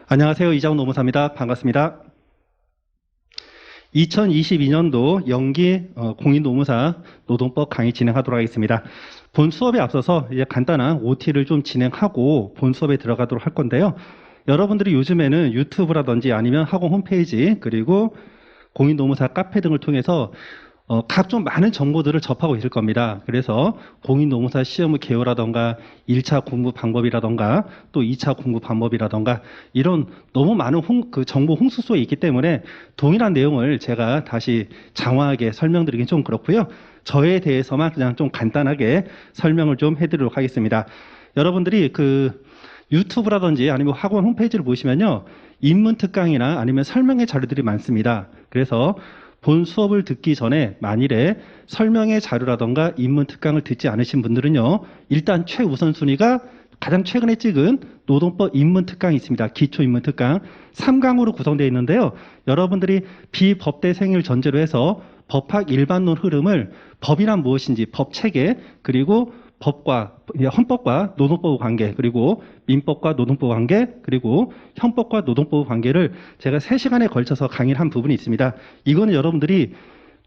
안녕하세요. 이장훈 노무사입니다. 반갑습니다. 2022년도 연기 공인노무사 노동법 강의 진행하도록 하겠습니다. 본 수업에 앞서서 이제 간단한 OT를 좀 진행하고 본 수업에 들어가도록 할 건데요. 여러분들이 요즘에는 유튜브라든지 아니면 학원 홈페이지 그리고 공인노무사 카페 등을 통해서 각종 많은 정보들을 접하고 있을 겁니다. 그래서 공인노무사 시험의 개요라던가 1차 공부 방법이라던가 또 2차 공부 방법이라던가 이런 너무 많은 정보 홍수 속에 있기 때문에 동일한 내용을 제가 다시 장황하게 설명드리긴 좀 그렇고요. 저에 대해서만 그냥 좀 간단하게 설명을 좀 해드리도록 하겠습니다. 여러분들이 유튜브라든지 아니면 학원 홈페이지를 보시면요. 입문 특강이나 아니면 설명의 자료들이 많습니다. 그래서 본 수업을 듣기 전에 만일에 설명의 자료라던가 입문 특강을 듣지 않으신 분들은요. 일단 최우선순위가 가장 최근에 찍은 노동법 입문 특강이 있습니다. 기초 입문 특강 3강으로 구성되어 있는데요. 여러분들이 비법대생을 전제로 해서 법학 일반론 흐름을 법이란 무엇인지 법 체계 그리고 헌법과 노동법 관계 그리고 민법과 노동법 관계 그리고 형법과 노동법 관계를 제가 3시간에 걸쳐서 강의를 한 부분이 있습니다. 이거는 여러분들이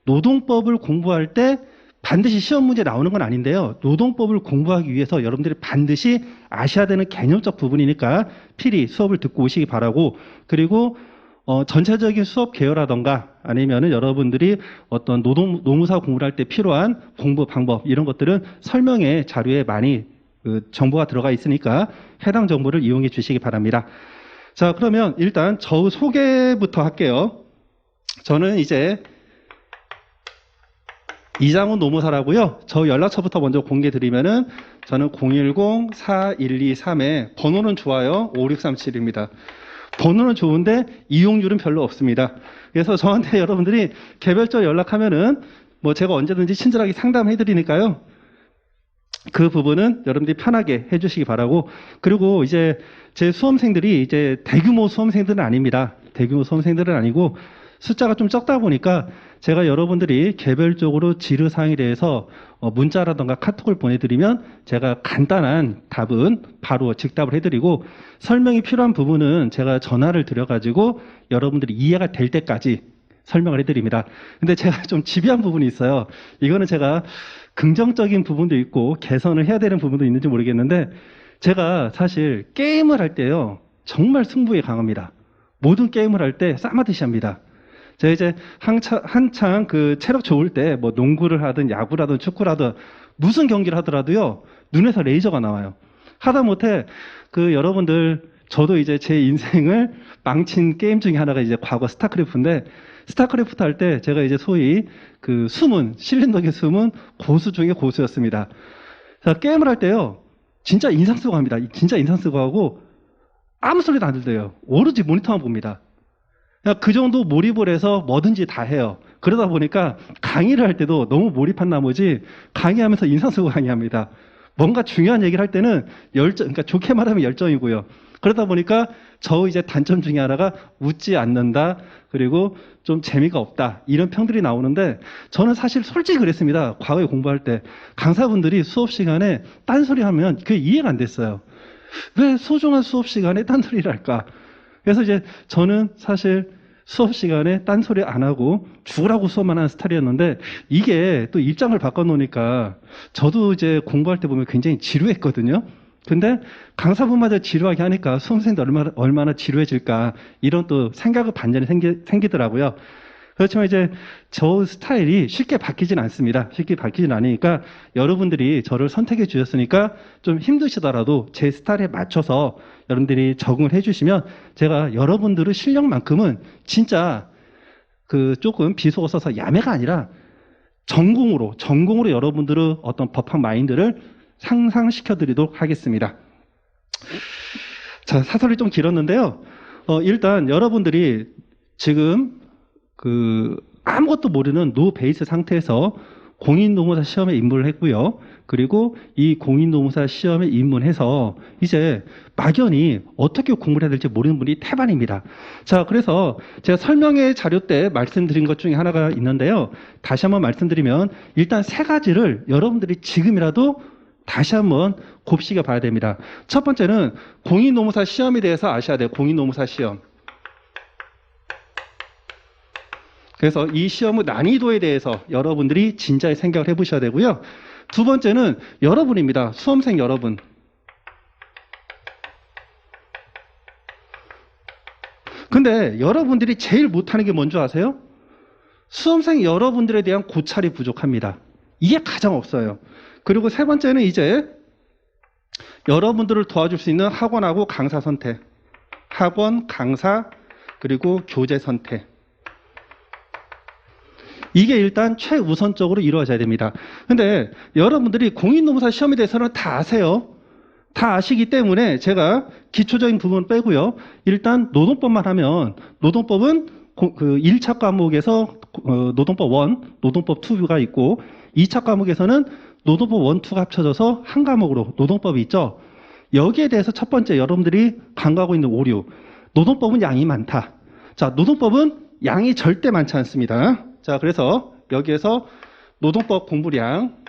노동법을 공부할 때 반드시 시험 문제 나오는 건 아닌데요. 노동법을 공부하기 위해서 여러분들이 반드시 아셔야 되는 개념적 부분이니까 필히 수업을 듣고 오시기 바라고 그리고 전체적인 수업 개요라던가 아니면은 여러분들이 어떤 노무사 공부를 할 때 필요한 공부 방법 이런 것들은 설명의 자료에 많이 정보가 들어가 있으니까 해당 정보를 이용해 주시기 바랍니다. 자, 그러면 일단 저 소개부터 할게요. 저는 이제 이장훈 노무사라고요. 저 연락처부터 먼저 공개 드리면은 저는 010-4123에 번호는 좋아요. 5637입니다. 번호는 좋은데 이용률은 별로 없습니다. 그래서 저한테 여러분들이 개별적으로 연락하면은 제가 언제든지 친절하게 상담해 드리니까요. 그 부분은 여러분들이 편하게 해 주시기 바라고 그리고 이제 제 수험생들이 이제 대규모 수험생들은 아닙니다. 대규모 수험생들은 아니고 숫자가 좀 적다 보니까 제가 여러분들이 개별적으로 지르사항에 대해서 문자라던가 카톡을 보내드리면 제가 간단한 답은 바로 즉답을 해드리고 설명이 필요한 부분은 제가 전화를 드려가지고 여러분들이 이해가 될 때까지 설명을 해드립니다. 근데 제가 좀 집요한 부분이 있어요. 이거는 제가 긍정적인 부분도 있고 개선을 해야 되는 부분도 있는지 모르겠는데 제가 사실 게임을 할 때요. 정말 승부에 강합니다. 모든 게임을 할 때 싸마듯이 합니다. 제가 이제 한창 체력 좋을 때 농구를 하든 야구라든 축구라든 무슨 경기를 하더라도요 눈에서 레이저가 나와요. 하다못해 여러분들 저도 이제 제 인생을 망친 게임 중에 하나가 이제 과거 스타크래프트인데 스타크래프트 할 때 제가 이제 소위 신린덕의 숨은 고수 중에 고수였습니다. 자, 게임을 할 때요 진짜 인상 쓰고 합니다. 진짜 인상 쓰고 하고 아무 소리도 안 들려요. 오로지 모니터만 봅니다. 그 정도 몰입을 해서 뭐든지 다 해요. 그러다 보니까 강의를 할 때도 너무 몰입한 나머지 강의하면서 인상 쓰고 강의합니다. 뭔가 중요한 얘기를 할 때는 그러니까 좋게 말하면 열정이고요. 그러다 보니까 저 이제 단점 중에 하나가 웃지 않는다. 그리고 좀 재미가 없다. 이런 평들이 나오는데 저는 사실 솔직히 그랬습니다. 과거에 공부할 때 강사분들이 수업 시간에 딴소리 하면 그게 이해가 안 됐어요. 왜 소중한 수업 시간에 딴소리를 할까? 그래서 이제 저는 사실 수업 시간에 딴소리 안 하고 죽으라고 수업만 하는 스타일이었는데 이게 또 입장을 바꿔놓으니까 저도 이제 공부할 때 보면 굉장히 지루했거든요. 근데 강사분마저 지루하게 하니까 수험생들 얼마나 지루해질까 이런 또 생각의 반전이 생기더라고요. 그렇지만 이제 저 스타일이 쉽게 바뀌진 않습니다. 쉽게 바뀌진 않으니까 여러분들이 저를 선택해 주셨으니까 좀 힘드시더라도 제 스타일에 맞춰서 여러분들이 적응을 해주시면 제가 여러분들의 실력만큼은 진짜 조금 비속어 써서 야매가 아니라 전공으로 여러분들의 어떤 법학 마인드를 상상시켜 드리도록 하겠습니다. 자, 사설이 좀 길었는데요. 일단 여러분들이 지금 아무것도 모르는 노 베이스 상태에서 공인노무사 시험에 입문을 했고요. 그리고 이 공인노무사 시험에 입문해서 이제 막연히 어떻게 공부를 해야 될지 모르는 분이 태반입니다. 자, 그래서 제가 설명회 자료 때 말씀드린 것 중에 하나가 있는데요. 다시 한번 말씀드리면 일단 3가지를 여러분들이 지금이라도 다시 한번 곱씹어 봐야 됩니다. 첫 번째는 공인노무사 시험에 대해서 아셔야 돼요. 공인노무사 시험. 그래서 이 시험의 난이도에 대해서 여러분들이 진지하게 생각을 해보셔야 되고요. 두 번째는 여러분입니다. 수험생 여러분. 근데 여러분들이 제일 못하는 게 뭔지 아세요? 수험생 여러분들에 대한 고찰이 부족합니다. 이게 가장 없어요. 그리고 세 번째는 이제 여러분들을 도와줄 수 있는 학원하고 강사 선택. 학원, 강사, 그리고 교재 선택. 이게 일단 최우선적으로 이루어져야 됩니다. 근데 여러분들이 공인노무사 시험에 대해서는 다 아세요. 다 아시기 때문에 제가 기초적인 부분 빼고요. 일단 노동법만 하면 노동법은 그 1차 과목에서 노동법 1, 노동법 2가 있고 2차 과목에서는 노동법 1, 2가 합쳐져서 한 과목으로 노동법이 있죠. 여기에 대해서 첫 번째 여러분들이 간과하고 있는 오류. 노동법은 양이 많다. 자, 노동법은 양이 절대 많지 않습니다. 자, 그래서 여기에서 노동법 공부량.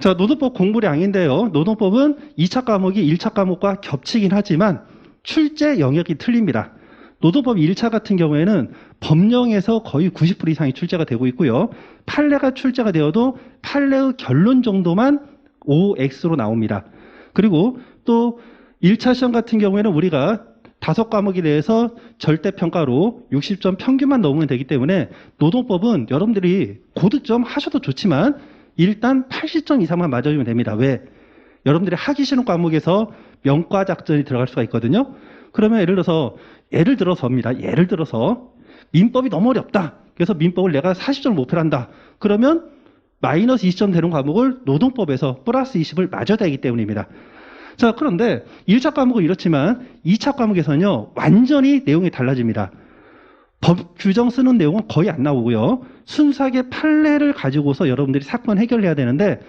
자, 노동법 공부량인데요. 노동법은 2차 과목이 1차 과목과 겹치긴 하지만 출제 영역이 틀립니다. 노동법 1차 같은 경우에는 법령에서 거의 90% 이상이 출제가 되고 있고요. 판례가 출제가 되어도 판례의 결론 정도만 OX로 나옵니다. 그리고 또 1차 시험 같은 경우에는 우리가 5과목에 대해서 절대평가로 60점 평균만 넘으면 되기 때문에 노동법은 여러분들이 고득점 하셔도 좋지만 일단 80점 이상만 맞아주면 됩니다. 왜? 여러분들이 하기 싫은 과목에서 명과 작전이 들어갈 수가 있거든요. 그러면 예를 들어서입니다. 예를 들어서 민법이 너무 어렵다. 그래서 민법을 내가 40점을 목표로 한다. 그러면 마이너스 20점 되는 과목을 노동법에서 플러스 20을 맞아야 되기 때문입니다. 자, 그런데 1차 과목은 이렇지만 2차 과목에서는요, 완전히 내용이 달라집니다. 법 규정 쓰는 내용은 거의 안 나오고요. 순수하게 판례를 가지고서 여러분들이 사건 해결해야 되는데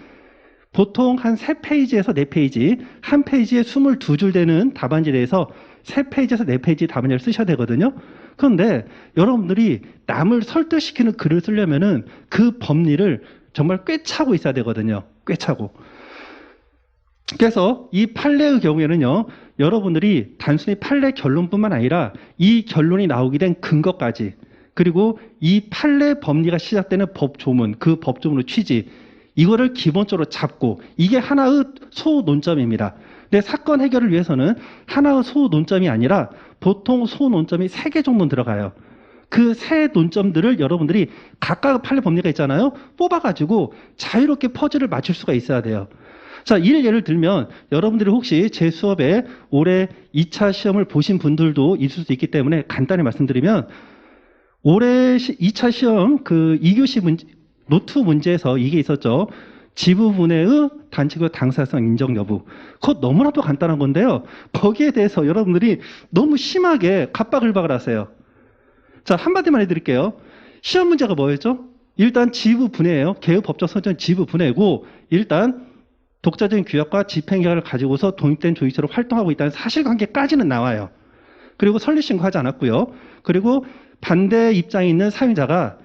보통 한 3페이지에서 4페이지, 한 페이지에 22줄 되는 답안지에 대해서 3페이지에서 4페이지 답안지를 쓰셔야 되거든요. 그런데 여러분들이 남을 설득시키는 글을 쓰려면은 그 법리를 정말 꿰차고 있어야 되거든요. 꿰차고. 그래서 이 판례의 경우에는요, 여러분들이 단순히 판례 결론뿐만 아니라 이 결론이 나오게 된 근거까지, 그리고 이 판례 법리가 시작되는 법조문, 그 법조문의 취지, 이거를 기본적으로 잡고, 이게 하나의 소논점입니다. 근데 사건 해결을 위해서는 하나의 소논점이 아니라 보통 소논점이 3개 정도 들어가요. 그 세 논점들을 여러분들이 각각의 판례 법리가 있잖아요. 뽑아가지고 자유롭게 퍼즐을 맞출 수가 있어야 돼요. 자, 예를 들면 여러분들이 혹시 제 수업에 올해 2차 시험을 보신 분들도 있을 수 있기 때문에 간단히 말씀드리면 올해 2차 시험 그 2교시 문제, 노트 문제에서 이게 있었죠. 지부분해의 단체교 당사성 인정 여부. 그거 너무나도 간단한 건데요. 거기에 대해서 여러분들이 너무 심하게 갑박을박을 하세요. 자, 한마디만 해드릴게요. 시험 문제가 뭐였죠? 일단 지부분해예요. 개업법적 선정 지부분해고 일단 독자적인 규약과 집행계획을 가지고서 독립된 조직체로 활동하고 있다는 사실관계까지는 나와요. 그리고 설립신고하지 않았고요. 그리고 반대 입장에 있는 사용자가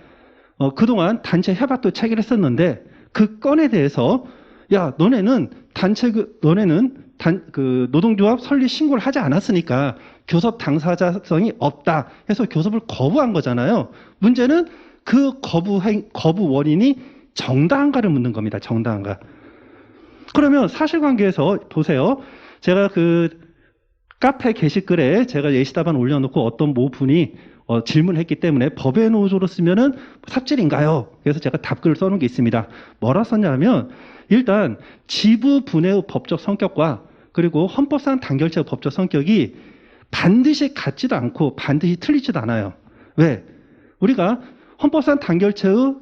그동안 단체 협약도 체결했었는데 그 건에 대해서 야, 너네는 노동조합 설립 신고를 하지 않았으니까 교섭 당사자성이 없다 해서 교섭을 거부한 거잖아요. 문제는 그 거부 원인이 정당한가를 묻는 겁니다. 정당한가. 그러면 사실관계에서 보세요. 제가 그 카페 게시글에 제가 예시답안 올려놓고 어떤 모분이 질문했기 때문에 법의 노조로 쓰면은 삽질인가요? 그래서 제가 답글을 써놓은 게 있습니다. 뭐라 썼냐면 일단 지부 분해의 법적 성격과 그리고 헌법상 단결체의 법적 성격이 반드시 같지도 않고 반드시 틀리지도 않아요. 왜? 우리가 헌법상 단결체의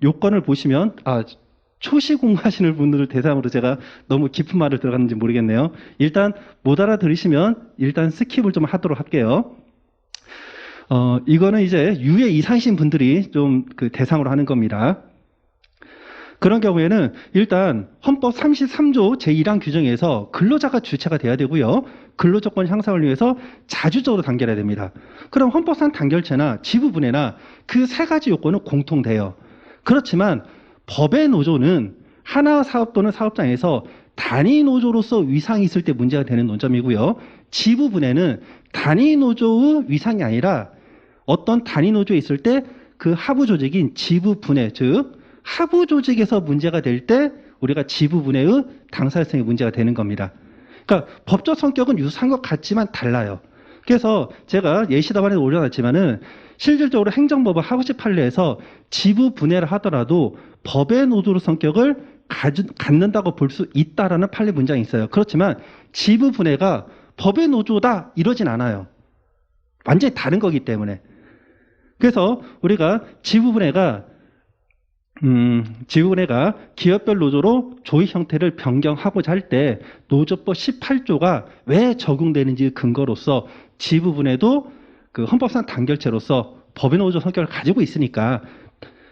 요건을 보시면 초시 공부하시는 분들을 대상으로 제가 너무 깊은 말을 들어갔는지 모르겠네요. 일단 못 알아들으시면 일단 스킵을 좀 하도록 할게요. 이거는 이제 유예 이상이신 분들이 좀 그 대상으로 하는 겁니다. 그런 경우에는 일단 헌법 33조 제1항 규정에서 근로자가 주체가 돼야 되고요. 근로조건 향상을 위해서 자주적으로 단결해야 됩니다. 그럼 헌법상 단결체나 지부분해나 그 세 가지 요건은 공통돼요. 그렇지만 법의 노조는 하나 사업 또는 사업장에서 단위 노조로서 위상이 있을 때 문제가 되는 논점이고요. 지부분해는 단위 노조의 위상이 아니라 어떤 단위 노조에 있을 때 그 하부 조직인 지부분해, 즉 하부 조직에서 문제가 될 때 우리가 지부분해의 당사자성이 문제가 되는 겁니다. 그러니까 법적 성격은 유사한 것 같지만 달라요. 그래서 제가 예시답안에 올려놨지만은 실질적으로 행정법의 하부지 판례에서 지부분해를 하더라도 법의 노조로 성격을 갖는다고 볼 수 있다라는 판례 문장이 있어요. 그렇지만 지부분해가 법의 노조다 이러진 않아요. 완전히 다른 거기 때문에. 그래서 우리가 지부분해가 기업별 노조로 조직 형태를 변경하고자 할 때 노조법 18조가 왜 적용되는지 근거로서 지부분해도 그 헌법상 단결체로서 법의 노조 성격을 가지고 있으니까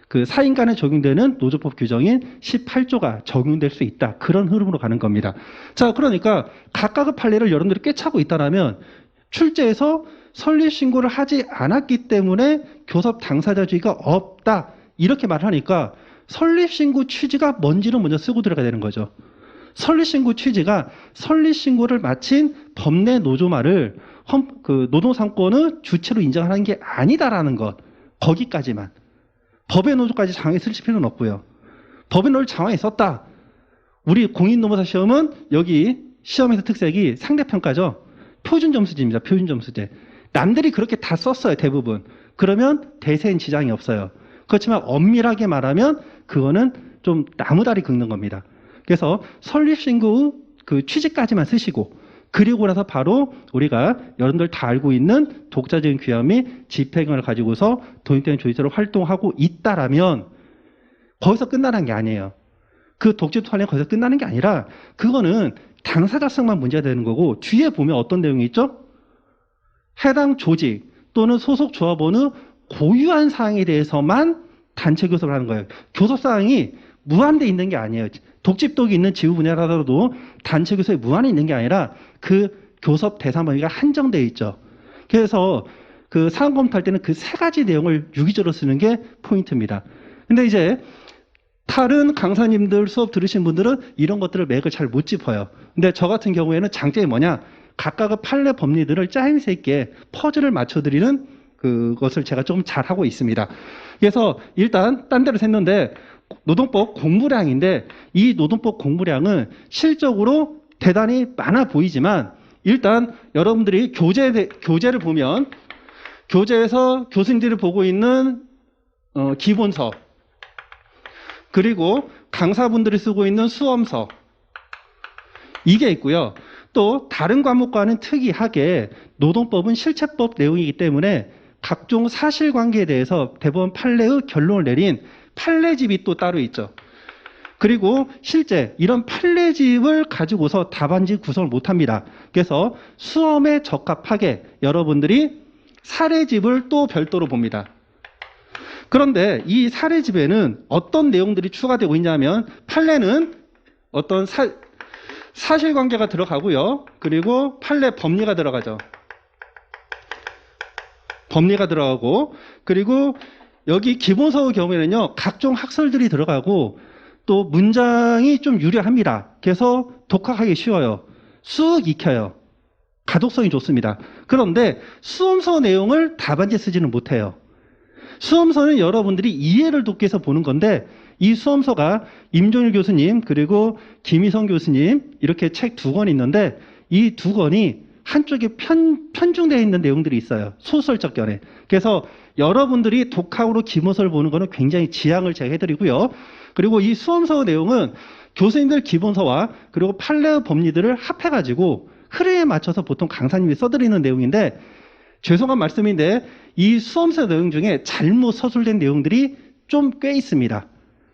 그 사인 간에 적용되는 노조법 규정인 18조가 적용될 수 있다. 그런 흐름으로 가는 겁니다. 자, 그러니까 각각의 판례를 여러분들이 꿰차고 있다면 출제에서 설립신고를 하지 않았기 때문에 교섭 당사자주의가 없다. 이렇게 말하니까 설립신고 취지가 뭔지를 먼저 쓰고 들어가야 되는 거죠. 설립신고 취지가 설립신고를 마친 법내 노조말을 노동상권의 주체로 인정하는 게 아니다라는 것. 거기까지만. 법의 노조까지 장애에 쓰실 필요는 없고요. 법의 노조를 장애에 썼다. 우리 공인노무사 시험은 여기 시험에서 특색이 상대평가죠. 표준점수제입니다. 표준점수제. 남들이 그렇게 다 썼어요. 대부분. 그러면 대세엔 지장이 없어요. 그렇지만 엄밀하게 말하면 그거는 좀 나무다리 긁는 겁니다. 그래서 설립신고의 그 취지까지만 쓰시고 그리고 나서 바로 우리가 여러분들 다 알고 있는 독자적인 규약 및 집행을 가지고서 독립된 조직으로 활동하고 있다라면 거기서 끝나는 게 아니에요. 그 독립 관련 거기서 끝나는 게 아니라 그거는 당사자성만 문제가 되는 거고 뒤에 보면 어떤 내용이 있죠? 해당 조직 또는 소속 조합원의 고유한 사항에 대해서만 단체 교섭을 하는 거예요. 교섭 사항이 무한대 있는 게 아니에요. 독집독이 있는 지부 분야라도 단체 교섭이 무한히 있는 게 아니라 그 교섭 대상 범위가 한정되어 있죠. 그래서 그 사안 검토할 때는 그 세 가지 내용을 유기적으로 쓰는 게 포인트입니다. 근데 이제 다른 강사님들 수업 들으신 분들은 이런 것들을 맥을 잘 못 짚어요. 근데 저 같은 경우에는 장점이 뭐냐? 각각의 판례 법리들을 짜임새 있게 퍼즐을 맞춰드리는 그것을 제가 좀 잘하고 있습니다. 그래서 일단 딴 데로 샜는데 노동법 공부량인데 이 노동법 공부량은 실적으로 대단히 많아 보이지만 일단 여러분들이 교재를 보면 교재에서 교수님들이 보고 있는 기본서 그리고 강사분들이 쓰고 있는 수험서 이게 있고요. 또 다른 과목과는 특이하게 노동법은 실체법 내용이기 때문에 각종 사실관계에 대해서 대법원 판례의 결론을 내린 판례집이 또 따로 있죠. 그리고 실제 이런 판례집을 가지고서 답안지 구성을 못합니다. 그래서 수험에 적합하게 여러분들이 사례집을 또 별도로 봅니다. 그런데 이 사례집에는 어떤 내용들이 추가되고 있냐면 판례는 어떤 사실관계가 들어가고요. 그리고 판례 법리가 들어가죠. 법리가 들어가고 그리고 여기 기본서의 경우에는요. 각종 학설들이 들어가고 또 문장이 좀 유려합니다. 그래서 독학하기 쉬워요. 쑥 익혀요. 가독성이 좋습니다. 그런데 수험서 내용을 답안지에 쓰지는 못해요. 수험서는 여러분들이 이해를 돕기 위해서 보는 건데 이 수험서가 임종일 교수님 그리고 김희성 교수님 이렇게 책 2권 있는데 이 2권이 한쪽에 편중되어 있는 내용들이 있어요. 소설적 견해. 그래서 여러분들이 독학으로 기본서를 보는 거는 굉장히 지양을 제가 해드리고요. 그리고 이 수험서 내용은 교수님들 기본서와 그리고 판례의 법리들을 합해가지고 흐름에 맞춰서 보통 강사님이 써드리는 내용인데 죄송한 말씀인데 이 수험서 내용 중에 잘못 서술된 내용들이 좀 꽤 있습니다.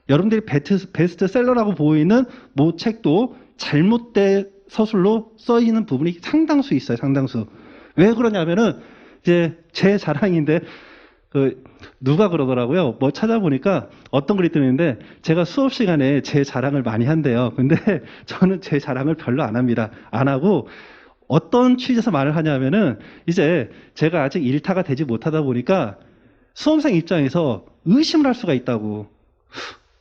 여러분들이 베스트셀러라고 보이는 모 책도 잘못된 서술로 써있는 부분이 상당수 있어요. 상당수. 왜 그러냐면은 이제 제 자랑인데 누가 그러더라고요. 뭐 찾아보니까 어떤 글이 뜨는데 제가 수업 시간에 제 자랑을 많이 한대요. 근데 저는 제 자랑을 별로 안 합니다. 안 하고 어떤 취지에서 말을 하냐면은 이제 제가 아직 일타가 되지 못하다 보니까 수험생 입장에서 의심을 할 수가 있다고.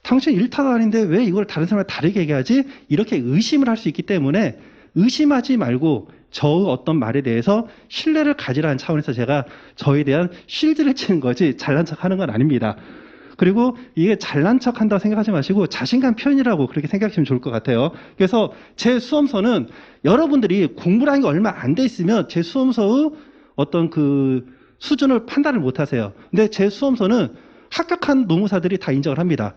당신 일타가 아닌데 왜 이걸 다른 사람을 다르게 얘기하지? 이렇게 의심을 할 수 있기 때문에 의심하지 말고 저 어떤 말에 대해서 신뢰를 가지라는 차원에서 제가 저에 대한 실드를 치는 거지 잘난 척 하는 건 아닙니다. 그리고 이게 잘난 척 한다고 생각하지 마시고 자신감 표현이라고 그렇게 생각하시면 좋을 것 같아요. 그래서 제 수험서는 여러분들이 공부를 한 게 얼마 안 돼 있으면 제 수험서의 어떤 그 수준을 판단을 못 하세요. 근데 제 수험서는 합격한 노무사들이 다 인정을 합니다.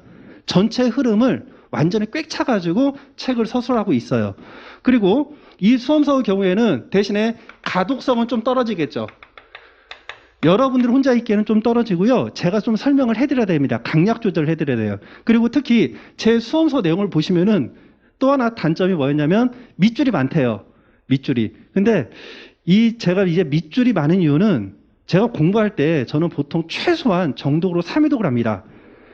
전체 흐름을 완전히 꽉 차가지고 책을 서술하고 있어요. 그리고 이 수험서의 경우에는 대신에 가독성은 좀 떨어지겠죠. 여러분들 혼자 읽기에는 좀 떨어지고요. 제가 좀 설명을 해드려야 됩니다. 강약 조절을 해드려야 돼요. 그리고 특히 제 수험서 내용을 보시면은 또 하나 단점이 뭐였냐면 밑줄이 많대요. 밑줄이. 근데 제가 이제 밑줄이 많은 이유는 제가 공부할 때 저는 보통 최소한 정독으로 3회독을 합니다.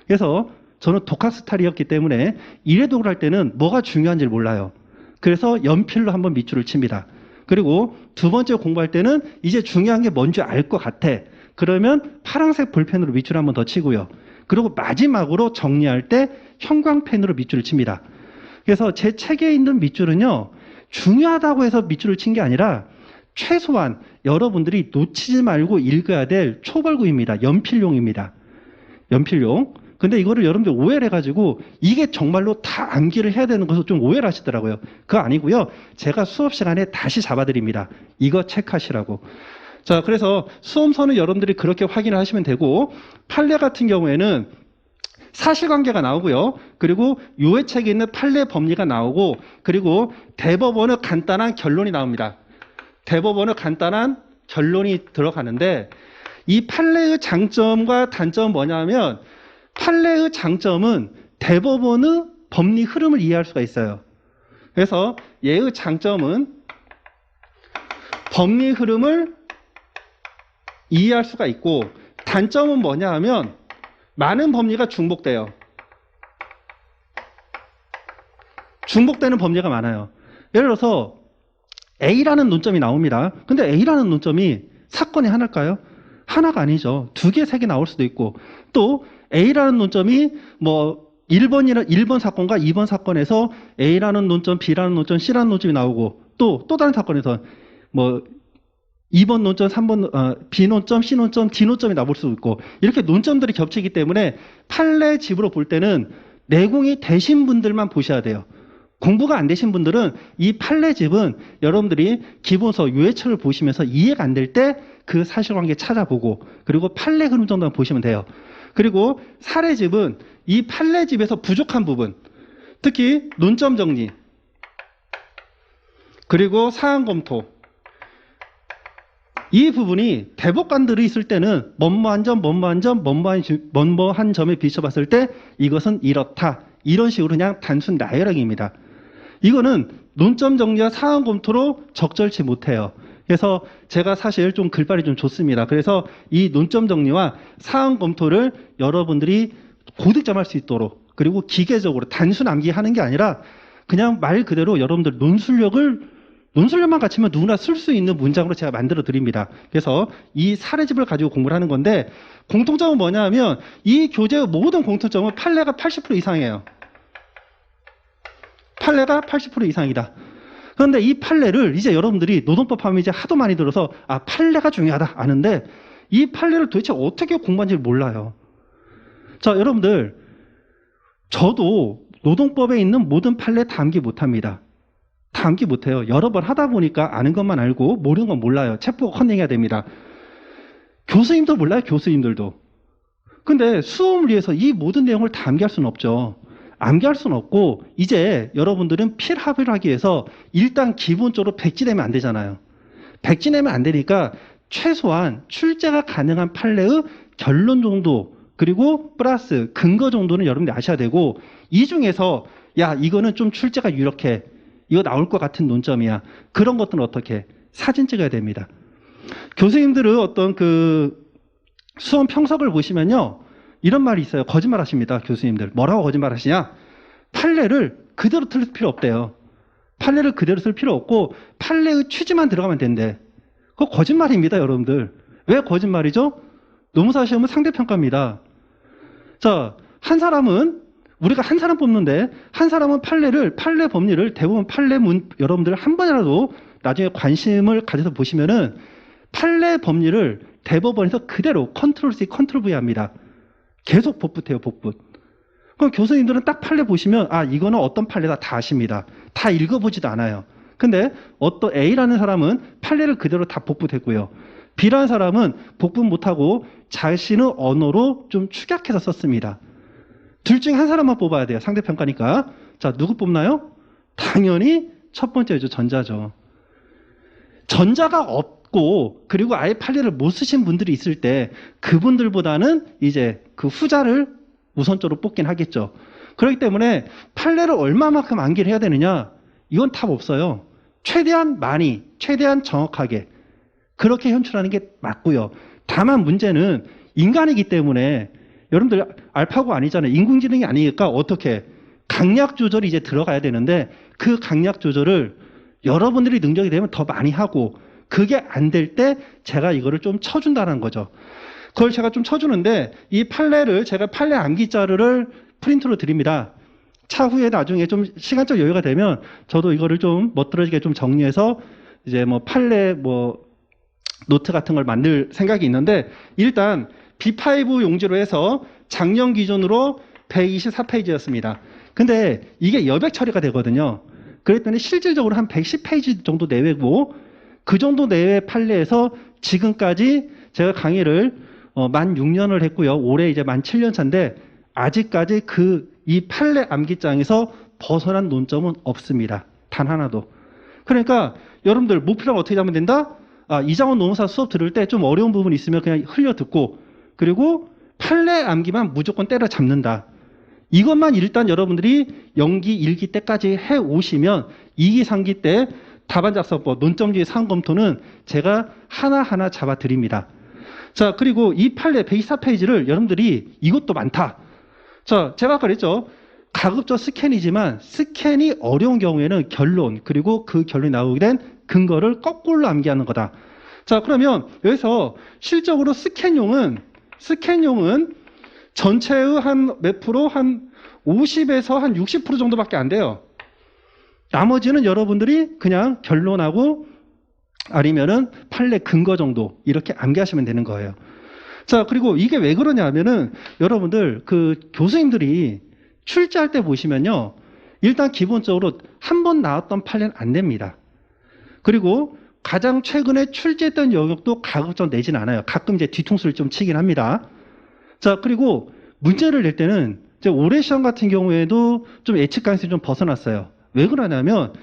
그래서 저는 독학 스타일이었기 때문에 1회독을 할 때는 뭐가 중요한지를 몰라요. 그래서 연필로 한번 밑줄을 칩니다. 그리고 두 번째 공부할 때는 이제 중요한 게 뭔지 알 것 같아. 그러면 파란색 볼펜으로 밑줄 한번 더 치고요. 그리고 마지막으로 정리할 때 형광펜으로 밑줄을 칩니다. 그래서 제 책에 있는 밑줄은요, 중요하다고 해서 밑줄을 친 게 아니라 최소한 여러분들이 놓치지 말고 읽어야 될 초벌구입니다. 연필용입니다. 연필용. 근데 이거를 여러분들 오해를 해가지고 이게 정말로 다 암기를 해야 되는 것을 좀 오해를 하시더라고요. 그거 아니고요. 제가 수업 시간에 다시 잡아드립니다. 이거 체크하시라고. 자, 그래서 수험서는 여러분들이 그렇게 확인을 하시면 되고, 판례 같은 경우에는 사실관계가 나오고요. 그리고 요의 책에 있는 판례 법리가 나오고, 그리고 대법원의 간단한 결론이 나옵니다. 대법원의 간단한 결론이 들어가는데, 이 판례의 장점과 단점은 뭐냐면 판례의 장점은 대법원의 법리 흐름을 이해할 수가 있어요. 그래서 얘의 장점은 법리 흐름을 이해할 수가 있고, 단점은 뭐냐 하면 많은 법리가 중복돼요. 중복되는 법리가 많아요. 예를 들어서 A라는 논점이 나옵니다. 근데 A라는 논점이 사건이 하나일까요? 하나가 아니죠. 두 개, 세 개 나올 수도 있고, 또 A라는 논점이 뭐 1번 사건과 2번 사건에서 A라는 논점, B라는 논점, C라는 논점이 나오고, 또 다른 사건에서 뭐 2번 논점, 3번 B 논점, C 논점, D 논점이 나올 수도 있고, 이렇게 논점들이 겹치기 때문에 판례집으로 볼 때는 내공이 되신 분들만 보셔야 돼요. 공부가 안 되신 분들은 이 판례집은 여러분들이 기본서 요해처를 보시면서 이해가 안 될 때 그 사실관계 찾아보고, 그리고 판례 흐름 정도만 보시면 돼요. 그리고 사례집은 이 판례집에서 부족한 부분, 특히 논점 정리, 그리고 사안 검토, 이 부분이 대법관들이 있을 때는 뭐뭐한 점, 뭐뭐한 점에 비춰봤을 때 이것은 이렇다, 이런 식으로 그냥 단순 나열형입니다. 이거는 논점 정리와 사안 검토로 적절치 못해요. 그래서 제가 사실 좀 글발이 좀 좋습니다. 그래서 이 논점 정리와 사안 검토를 여러분들이 고득점할 수 있도록, 그리고 기계적으로 단순 암기하는 게 아니라 그냥 말 그대로 여러분들 논술력만 갖추면 누구나 쓸 수 있는 문장으로 제가 만들어 드립니다. 그래서 이 사례집을 가지고 공부를 하는 건데, 공통점은 뭐냐 하면 이 교재의 모든 공통점은 판례가 80% 이상이에요. 판례가 80% 이상이다. 그런데 이 판례를 이제 여러분들이 노동법 하면 이제 하도 많이 들어서 판례가 중요하다 아는데, 이 판례를 도대체 어떻게 공부하는지 몰라요. 자, 여러분들, 저도 노동법에 있는 모든 판례 다 암기 못합니다. 다 암기 못해요. 여러 번 하다 보니까 아는 것만 알고 모르는 건 몰라요. 체포가 컨닝해야 됩니다. 교수님도 몰라요. 교수님들도. 근데 수험을 위해서 이 모든 내용을 다 암기할 수는 없죠. 암기할 수는 없고, 이제 여러분들은 필합을 하기 위해서 일단 기본적으로 백지 내면 안 되잖아요. 백지 내면 안 되니까 최소한 출제가 가능한 판례의 결론 정도, 그리고 플러스 근거 정도는 여러분들이 아셔야 되고, 이 중에서 야, 이거는 좀 출제가 유력해, 이거 나올 것 같은 논점이야, 그런 것들은 어떻게 사진 찍어야 됩니다. 교수님들은 어떤 그 수험 평석을 보시면요, 이런 말이 있어요. 거짓말 하십니다. 교수님들. 뭐라고 거짓말 하시냐? 판례를 그대로 틀 필요 없대요. 판례를 그대로 쓸 필요 없고 판례의 취지만 들어가면 된대. 그거 거짓말입니다, 여러분들. 왜 거짓말이죠? 노무사 시험은 상대평가입니다. 자, 한 사람은 우리가 한 사람 뽑는데 한 사람은 판례 법리를 대부분 여러분들 한 번이라도 나중에 관심을 가져서 보시면은 판례 법리를 대법원에서 그대로 컨트롤 C, 컨트롤 V 합니다. 계속 복붙해요, 복붙. 그럼 교수님들은 딱 판례 보시면 아, 이거는 어떤 판례다 다 아십니다. 다 읽어보지도 않아요. 근데 어떤 A라는 사람은 판례를 그대로 다 복붙했고요. B라는 사람은 복붙 못하고 자신의 언어로 좀 축약해서 썼습니다. 둘 중에 한 사람만 뽑아야 돼요. 상대평가니까. 자, 누구 뽑나요? 당연히 첫 번째죠. 전자죠. 전자가 없고 그리고 아예 판례를 못 쓰신 분들이 있을 때 그분들보다는 이제 그 후자를 우선적으로 뽑긴 하겠죠. 그렇기 때문에 판례를 얼마만큼 암기를 해야 되느냐? 이건 답 없어요. 최대한 많이, 최대한 정확하게 그렇게 현출하는 게 맞고요. 다만 문제는 인간이기 때문에 여러분들 알파고 아니잖아요. 인공지능이 아니니까 어떻게 강약 조절이 이제 들어가야 되는데 그 강약 조절을 여러분들이 능력이 되면 더 많이 하고 그게 안 될 때 제가 이거를 좀 쳐준다는 거죠. 그걸 제가 좀 쳐주는데 이 판례를 제가 판례 암기 자료를 프린트로 드립니다. 차후에 나중에 좀 시간적 여유가 되면 저도 이거를 좀 멋들어지게 좀 정리해서 이제 뭐 판례 뭐 노트 같은 걸 만들 생각이 있는데 일단 B5 용지로 해서 작년 기준으로 124페이지였습니다. 근데 이게 여백 처리가 되거든요. 그랬더니 실질적으로 한 110페이지 정도 내외고 그 정도 내외 판례에서 지금까지 제가 강의를 만 6년을 했고요. 올해 이제 만 7년 차인데 아직까지 이 판례 암기장에서 벗어난 논점은 없습니다. 단 하나도. 그러니까 여러분들 목표를 어떻게 잡으면 된다? 아, 이장원 노무사 수업 들을 때 좀 어려운 부분이 있으면 그냥 흘려 듣고 그리고 판례 암기만 무조건 때려 잡는다. 이것만 일단 여러분들이 연기 1기 때까지 해 오시면 2기, 3기 때 답안 작성법, 논점주의 사항 검토는 제가 하나하나 잡아 드립니다. 자, 그리고 이 판례 124페이지를 여러분들이 이것도 많다. 자, 제가 아까 그랬죠. 가급적 스캔이지만 스캔이 어려운 경우에는 결론 그리고 그 결론이 나오게 된 근거를 거꾸로 암기하는 거다. 자, 그러면 여기서 실적으로 스캔용은 전체의 한 몇 프로? 한 50에서 한 60% 정도밖에 안 돼요. 나머지는 여러분들이 그냥 결론하고 아니면은 판례 근거 정도 이렇게 암기하시면 되는 거예요. 자, 그리고 이게 왜 그러냐면은 여러분들 그 교수님들이 출제할 때 보시면요. 일단 기본적으로 한 번 나왔던 판례는 안 됩니다. 그리고 가장 최근에 출제했던 영역도 가급적 내진 않아요. 가끔 이제 뒤통수를 좀 치긴 합니다. 자, 그리고 문제를 낼 때는 이제 올해 시험 같은 경우에도 좀 예측 가능성이 좀 벗어났어요. 왜 그러냐면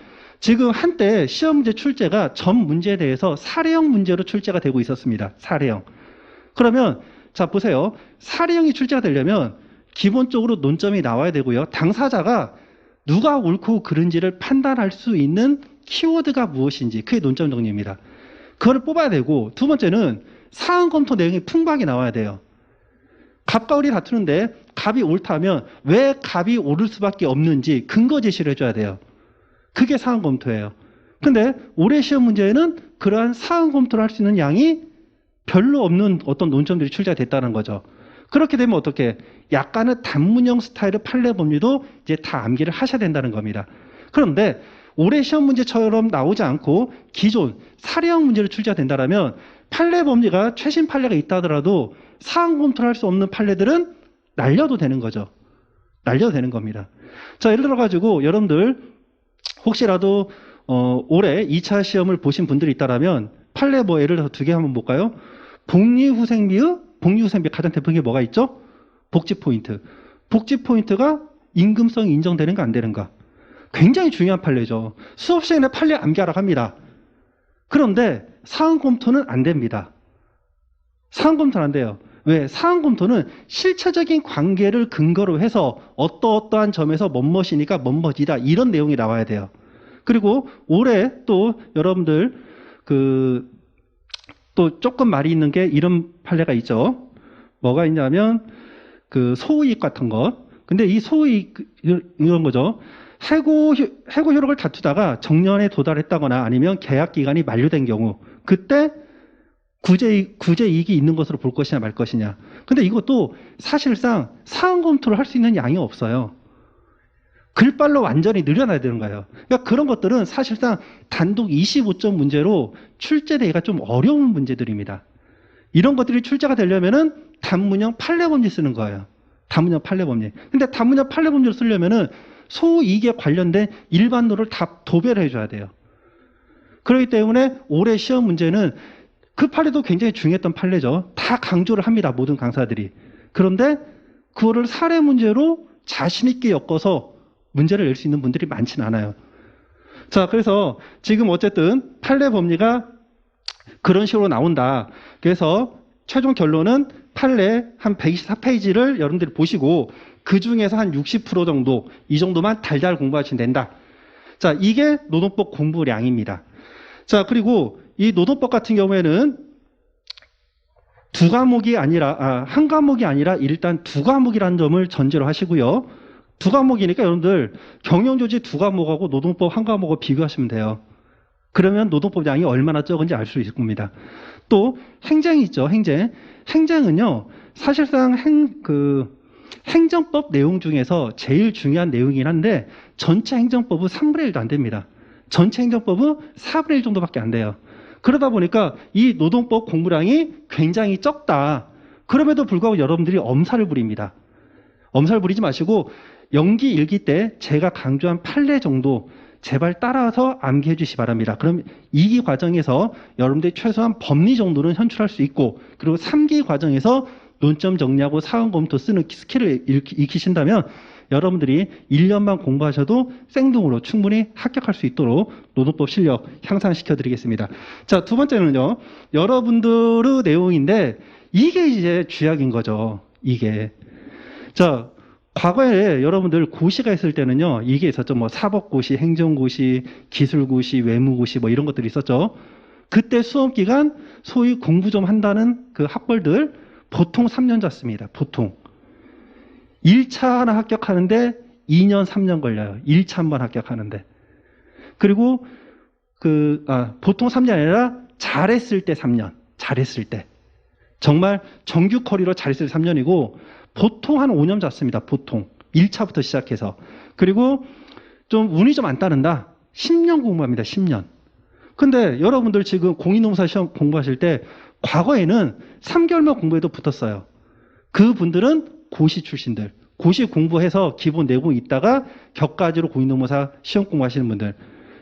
지금 한때 시험 문제 출제가 전 문제에 대해서 사례형 문제로 출제가 되고 있었습니다. 사례형. 그러면 자, 보세요. 사례형이 출제가 되려면 기본적으로 논점이 나와야 되고요. 당사자가 누가 옳고 그른지를 판단할 수 있는 키워드가 무엇인지 그게 논점 정리입니다. 그걸 뽑아야 되고 두 번째는 사안 검토 내용이 풍부하게 나와야 돼요. 갑과 을이 다투는데 갑이 옳다면 왜 갑이 옳을 수밖에 없는지 근거 제시를 해줘야 돼요. 그게 사안 검토예요. 근데 올해 시험 문제에는 그러한 사안 검토를 할 수 있는 양이 별로 없는 어떤 논점들이 출제가 됐다는 거죠. 그렇게 되면 어떻게 약간의 단문형 스타일의 판례 법리도 이제 다 암기를 하셔야 된다는 겁니다. 그런데 올해 시험 문제처럼 나오지 않고 기존 사례형 문제를 출제가 된다면 판례 법리가 최신 판례가 있다 하더라도 사안 검토를 할 수 없는 판례들은 날려도 되는 거죠. 날려도 되는 겁니다. 자, 예를 들어 가지고 여러분들 혹시라도 올해 2차 시험을 보신 분들이 있다면 판례 뭐 예를 들어서 두 개 한번 볼까요? 복리후생비의 가장 대표적인 게 뭐가 있죠? 복지 포인트. 복지 포인트가 임금성이 인정되는가 안 되는가? 굉장히 중요한 판례죠. 수업 시간에 판례 암기하라고 합니다. 그런데 사안 검토는 안 됩니다. 사안 검토는 안 돼요. 왜? 사안 검토는 실체적인 관계를 근거로 해서 어떠어떠한 점에서 멋멋이니까 멋멋이다 이런 내용이 나와야 돼요. 그리고 올해 또 여러분들 또 조금 말이 있는 게 이런 판례가 있죠. 뭐가 있냐면 소이익 같은 것. 근데 이 소이익 이런 거죠. 해고 효력을 다투다가 정년에 도달했다거나 아니면 계약 기간이 만료된 경우 그때 구제 이익이 있는 것으로 볼 것이냐 말 것이냐. 근데 이것도 사실상 사안 검토를 할 수 있는 양이 없어요. 글빨로 완전히 늘려놔야 되는 거예요. 그러니까 그런 것들은 사실상 단독 25점 문제로 출제되기가 좀 어려운 문제들입니다. 이런 것들이 출제가 되려면은 단문형 판례법리 쓰는 거예요. 단문형 판례법리. 근데 단문형 판례법리를 쓰려면은 소이익에 관련된 일반도를 다 도배를 해줘야 돼요. 그렇기 때문에 올해 시험 문제는 그 판례도 굉장히 중요했던 판례죠. 다 강조를 합니다. 모든 강사들이. 그런데 그거를 사례 문제로 자신 있게 엮어서 문제를 낼 수 있는 분들이 많지는 않아요. 자, 그래서 지금 어쨌든 판례 법리가 그런 식으로 나온다. 그래서 최종 결론은 판례 한 124페이지를 여러분들이 보시고 그 중에서 한 60% 정도, 이 정도만 달달 공부하시면 된다. 자, 이게 노동법 공부량입니다. 자, 그리고 이 노동법 같은 경우에는 두 과목이 아니라, 한 과목이 아니라 일단 두 과목이라는 점을 전제로 하시고요. 두 과목이니까 여러분들 경영조직 두 과목하고 노동법 한 과목을 비교하시면 돼요. 그러면 노동법 양이 얼마나 적은지 알 수 있을 겁니다. 또 행정이 있죠. 행정. 행정은요. 사실상 행정법 내용 중에서 제일 중요한 내용이긴 한데 전체 행정법은 3분의 1도 안 됩니다. 전체 행정법은 4분의 1 정도밖에 안 돼요. 그러다 보니까 이 노동법 공부량이 굉장히 적다. 그럼에도 불구하고 여러분들이 엄살을 부립니다. 엄살 부리지 마시고 연기 1기 때 제가 강조한 판례 정도 제발 따라서 암기해 주시기 바랍니다. 그럼 2기 과정에서 여러분들이 최소한 법리 정도는 현출할 수 있고, 그리고 3기 과정에서 논점 정리하고 사원 검토 쓰는 스킬을 익히신다면 여러분들이 1년만 공부하셔도 생동으로 충분히 합격할 수 있도록 노동법 실력 향상시켜 드리겠습니다. 자, 두 번째는요. 여러분들의 내용인데 이게 이제 주약인 거죠. 이게. 자, 과거에 여러분들 고시가 있을 때는요. 이게 있었죠. 뭐 사법고시, 행정고시, 기술고시, 외무고시 뭐 이런 것들이 있었죠. 그때 수험기간 소위 공부 좀 한다는 그 학벌들 보통 3년 잤습니다. 보통. 1차 하나 합격하는데 2년, 3년 걸려요. 1차 한번 합격하는데. 그리고 보통 3년이 아니라 잘했을 때 3년. 잘했을 때. 정말 정규 커리로 잘했을 때 3년이고 보통 한 5년 잤습니다. 보통. 1차부터 시작해서. 그리고 좀 운이 좀 안 따른다. 10년 공부합니다. 10년. 근데 여러분들 지금 공인노무사 시험 공부하실 때 과거에는 3개월만 공부해도 붙었어요. 그분들은 고시 출신들. 고시 공부해서 기본 내공 있다가 격가지로 공인노무사 시험 공부하시는 분들.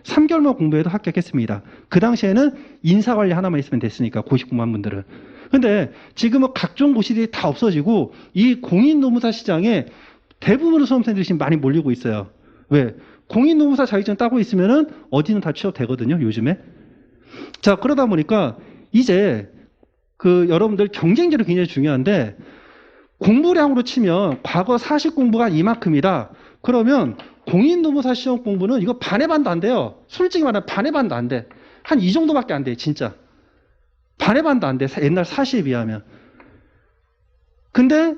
3개월만 공부해도 합격했습니다. 그 당시에는 인사관리 하나만 있으면 됐으니까 고시 공부한 분들은. 근데 지금은 각종 고시들이 다 없어지고 이 공인노무사 시장에 대부분의 수험생들이 지금 많이 몰리고 있어요. 왜? 공인노무사 자격증 따고 있으면은 어디는 다 취업되거든요, 요즘에. 자, 그러다 보니까 이제 여러분들 경쟁률이 굉장히 중요한데 공부량으로 치면 과거 사식 공부가 이만큼이다. 그러면 공인노무사 시험 공부는 이거 반의 반도 안 돼요. 솔직히 말하면 반의 반도 안 돼. 한 이 정도밖에 안 돼, 진짜. 반의 반도 안 돼. 옛날 사시에 비하면. 근데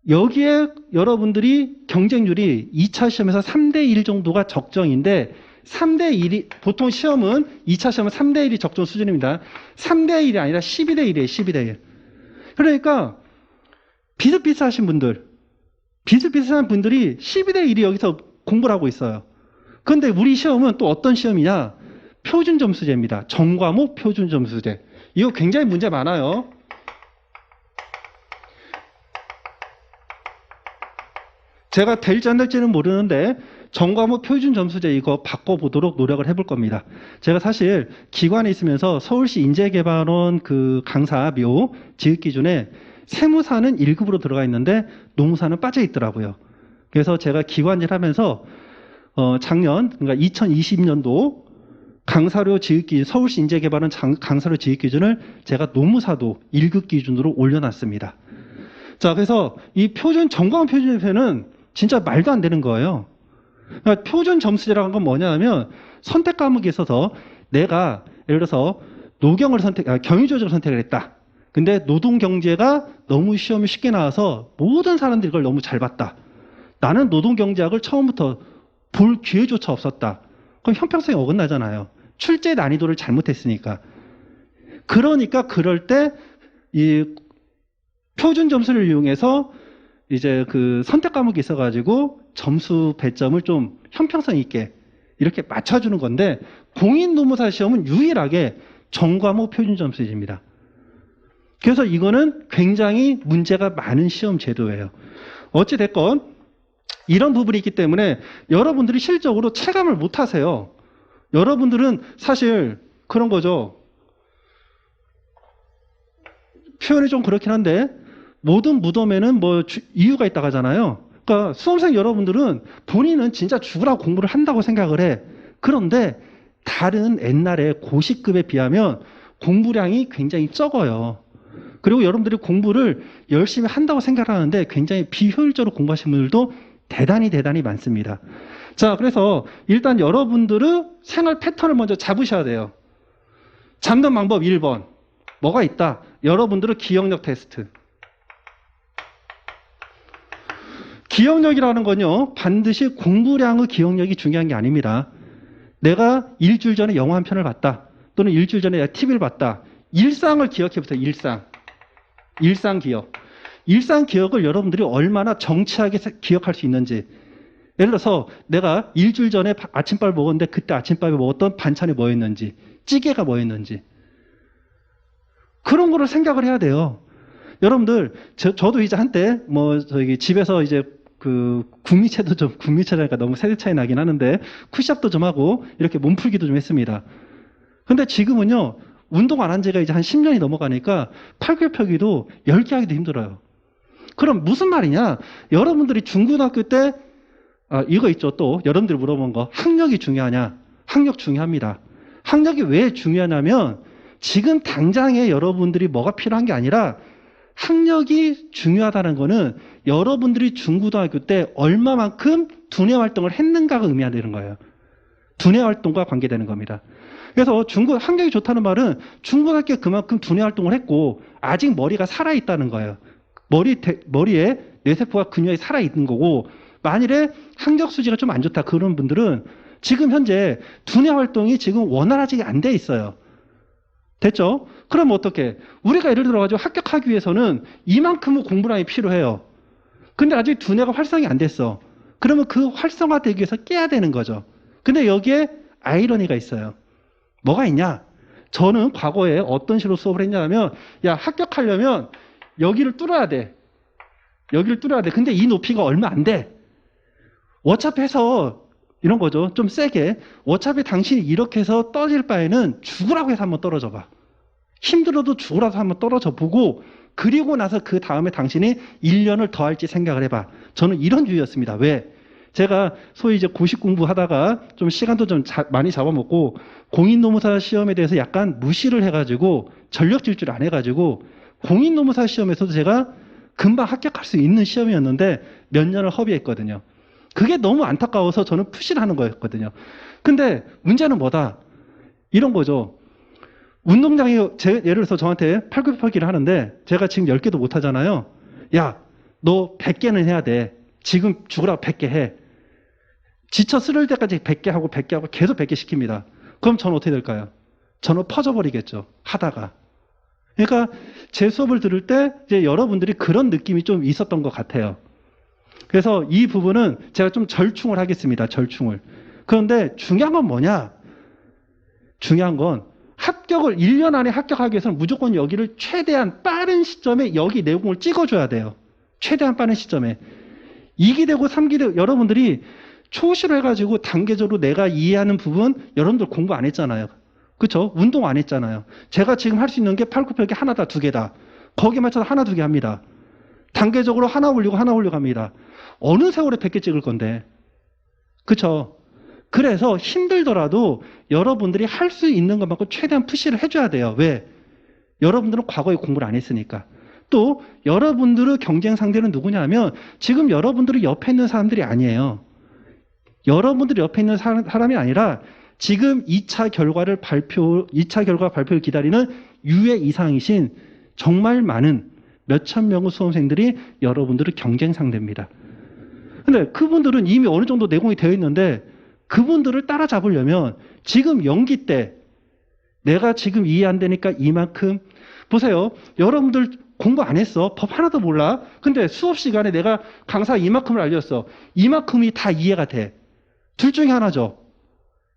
여기에 여러분들이 경쟁률이 2차 시험에서 3대1 정도가 적정인데 3대1이 보통 시험은 2차 시험은 3대1이 적정 수준입니다. 3대1이 아니라 12대1이에요. 12대1. 그러니까 비슷비슷하신 분들, 비슷비슷한 분들이 12대1이 여기서 공부를 하고 있어요. 그런데 우리 시험은 또 어떤 시험이냐? 표준점수제입니다. 전과목 표준점수제. 이거 굉장히 문제 많아요. 제가 될지 안 될지는 모르는데 전과목 표준점수제 이거 바꿔보도록 노력을 해볼 겁니다. 제가 사실 기관에 있으면서 서울시 인재개발원 그 강사묘 지읒기준에 세무사는 1급으로 들어가 있는데 노무사는 빠져 있더라고요. 그래서 제가 기관일 하면서 작년 그러니까 2020년도 강사료 지읒기준 서울시 인재개발원 강사료 지읒기준을 제가 노무사도 1급 기준으로 올려놨습니다. 자, 그래서 이 전과목 표준점수제는 진짜 말도 안 되는 거예요. 그러니까 표준점수제라는 건 뭐냐면 선택 과목에 있어서 내가 예를 들어서 경유조직을 선택을 했다. 근데 노동경제가 너무 시험이 쉽게 나와서 모든 사람들이 이걸 너무 잘 봤다. 나는 노동경제학을 처음부터 볼 기회조차 없었다. 그럼 형평성이 어긋나잖아요. 출제 난이도를 잘못했으니까. 그러니까 그럴 때 이 표준 점수를 이용해서 이제 그 선택 과목이 있어가지고 점수 배점을 좀 형평성 있게 이렇게 맞춰주는 건데, 공인노무사 시험은 유일하게 전과목 표준 점수제입니다. 그래서 이거는 굉장히 문제가 많은 시험 제도예요. 어찌됐건 이런 부분이 있기 때문에 여러분들이 실적으로 체감을 못 하세요. 여러분들은 사실 그런 거죠. 표현이 좀 그렇긴 한데, 모든 무덤에는 뭐 이유가 있다고 하잖아요. 그러니까 수험생 여러분들은 본인은 진짜 죽으라고 공부를 한다고 생각을 해. 그런데 다른 옛날에 고시급에 비하면 공부량이 굉장히 적어요. 그리고 여러분들이 공부를 열심히 한다고 생각하는데 굉장히 비효율적으로 공부하시는 분들도 대단히 많습니다. 자, 그래서 일단 여러분들의 생활 패턴을 먼저 잡으셔야 돼요. 잡는 방법 1번. 뭐가 있다? 여러분들의 기억력 테스트. 기억력이라는 건요, 반드시 공부량의 기억력이 중요한 게 아닙니다. 내가 일주일 전에 영화 한 편을 봤다. 또는 일주일 전에 내가 TV를 봤다. 일상을 기억해보세요. 일상 기억. 일상 기억을 여러분들이 얼마나 정치하게 기억할 수 있는지. 예를 들어서 내가 일주일 전에 아침밥을 먹었는데 그때 아침밥에 먹었던 반찬이 뭐였는지, 찌개가 뭐였는지. 그런 거를 생각을 해야 돼요. 여러분들, 저도 이제 한때 저기 집에서 이제 국미체라니까 너무 세대 차이 나긴 하는데 푸시업도 좀 하고 이렇게 몸풀기도 좀 했습니다. 근데 지금은요, 운동 안 한 지가 이제 한 10년이 넘어가니까 팔굽혀펴기도 10개 하기도 힘들어요. 그럼 무슨 말이냐? 여러분들이 중고등학교 때 이거 있죠. 또 여러분들이 물어본 거, 학력이 중요하냐? 학력 중요합니다. 학력이 왜 중요하냐면 지금 당장에 여러분들이 뭐가 필요한 게 아니라, 학력이 중요하다는 거는 여러분들이 중고등학교 때 얼마만큼 두뇌 활동을 했는가가 의미하는 거예요. 두뇌 활동과 관계되는 겁니다. 그래서 학력이 좋다는 말은 중고등학교 그만큼 두뇌 활동을 했고 아직 머리가 살아있다는 거예요. 머리에 뇌세포가 근육이 살아있는 거고, 만일에 학력 수지가 좀 안 좋다 그런 분들은 지금 현재 두뇌 활동이 지금 원활하지 안 돼 있어요. 됐죠? 그럼 어떻게? 우리가 예를 들어가지고 합격하기 위해서는 이만큼의 공부량이 필요해요. 근데 아직 두뇌가 활성이 안 됐어. 그러면 그 활성화되기 위해서 깨야 되는 거죠. 근데 여기에 아이러니가 있어요. 뭐가 있냐? 저는 과거에 어떤 식으로 수업을 했냐면, 야, 합격하려면 여기를 뚫어야 돼. 여기를 뚫어야 돼. 근데 이 높이가 얼마 안 돼. 어차피 해서 이런 거죠. 좀 세게. 어차피 당신이 이렇게 해서 떨어질 바에는 죽으라고 해서 한번 떨어져 봐. 힘들어도 죽으라고 한번 떨어져 보고, 그리고 나서 그 다음에 당신이 1년을 더 할지 생각을 해봐. 저는 이런 주의였습니다. 왜? 제가 소위 이제 고시 공부하다가 좀 시간도 좀 많이 잡아먹고 공인노무사 시험에 대해서 약간 무시를 해가지고 전력 질주를 안 해가지고 공인노무사 시험에서도 제가 금방 합격할 수 있는 시험이었는데 몇 년을 허비했거든요. 그게 너무 안타까워서 저는 푸시를 하는 거였거든요. 근데 문제는 뭐다? 이런 거죠. 운동장이, 예를 들어서 저한테 팔굽혀펴기를 하는데 제가 지금 10개도 못 하잖아요. 야, 너 100개는 해야 돼. 지금 죽으라고 100개 해. 지쳐 쓰러질 때까지 100개 하고 계속 100개 시킵니다. 그럼 저는 어떻게 될까요? 저는 퍼져버리겠죠. 하다가. 그러니까 제 수업을 들을 때 이제 여러분들이 그런 느낌이 좀 있었던 것 같아요. 그래서 이 부분은 제가 좀 절충을 하겠습니다. 절충을. 그런데 중요한 건 뭐냐? 중요한 건 합격을 1년 안에 합격하기 위해서는 무조건 여기를 최대한 빠른 시점에 여기 내공을 찍어줘야 돼요. 최대한 빠른 시점에. 2기 되고 3기 되고 여러분들이 초시로 해가지고 단계적으로 내가 이해하는 부분 여러분들 공부 안 했잖아요. 그렇죠? 운동 안 했잖아요. 제가 지금 할 수 있는 게 팔굽혀펴기 하나다, 2개다. 거기에 맞춰서 하나, 2개 합니다. 단계적으로 하나 올리고 합니다. 어느 세월에 100개 찍을 건데. 그렇죠? 그래서 힘들더라도 여러분들이 할 수 있는 것만큼 최대한 푸시를 해줘야 돼요. 왜? 여러분들은 과거에 공부를 안 했으니까. 또 여러분들의 경쟁 상대는 누구냐면 지금 여러분들이 옆에 있는 사람들이 아니에요. 여러분들이 옆에 있는 사람이 아니라 지금 2차 결과 발표를 기다리는 유예 이상이신 정말 많은 몇천 명의 수험생들이 여러분들의 경쟁 상대입니다. 근데 그분들은 이미 어느 정도 내공이 되어 있는데 그분들을 따라잡으려면 지금 연기 때 내가 지금 이해 안 되니까 이만큼 보세요. 여러분들 공부 안 했어. 법 하나도 몰라. 근데 수업 시간에 내가 강사 이만큼을 알렸어. 이만큼이 다 이해가 돼. 둘 중에 하나죠.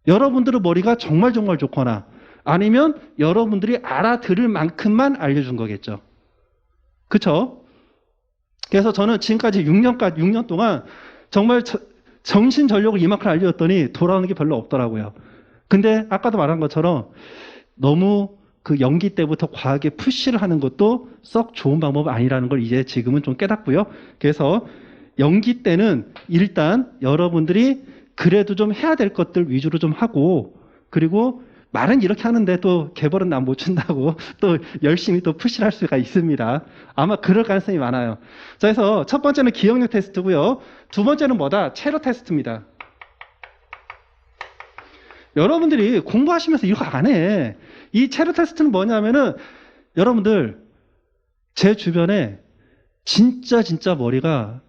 여러분들의 머리가 정말 좋거나 아니면 여러분들이 알아들을 만큼만 알려준 거겠죠. 그쵸? 그래서 저는 지금까지 6년 동안 정말 정신전력을 이만큼 알려줬더니 돌아오는 게 별로 없더라고요. 근데 아까도 말한 것처럼 너무 그 연기 때부터 과하게 푸시를 하는 것도 썩 좋은 방법은 아니라는 걸 이제 지금은 좀 깨닫고요. 그래서 연기 때는 일단 여러분들이 그래도 좀 해야 될 것들 위주로 좀 하고, 그리고 말은 이렇게 하는데 또 개벌은 남 못 준다고 또 열심히 또 푸시를 할 수가 있습니다. 아마 그럴 가능성이 많아요. 자, 그래서 첫 번째는 기억력 테스트고요. 두 번째는 뭐다? 체력 테스트입니다. 여러분들이 공부하시면서 이거 안 해. 이 체력 테스트는 뭐냐면은 여러분들 제 주변에 진짜 머리가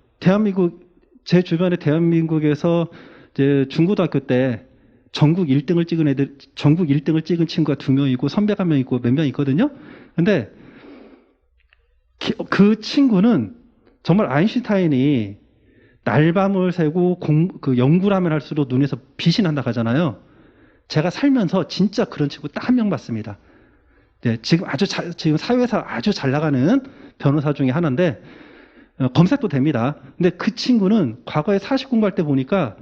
제 주변에 대한민국에서 이제 중고등학교 때 전국 1등을 찍은 친구가 2명이고 선배가 1명 있고 몇 명 있거든요. 근데 그 친구는 정말 아인슈타인이 날밤을 새고 연구를 하면 할수록 눈에서 빛이 난다 하잖아요. 제가 살면서 진짜 그런 친구 딱 한 명 봤습니다. 네, 지금 사회에서 아주 잘 나가는 변호사 중에 하나인데, 검색도 됩니다. 근데 그 친구는 과거에 사식 공부할 때 보니까,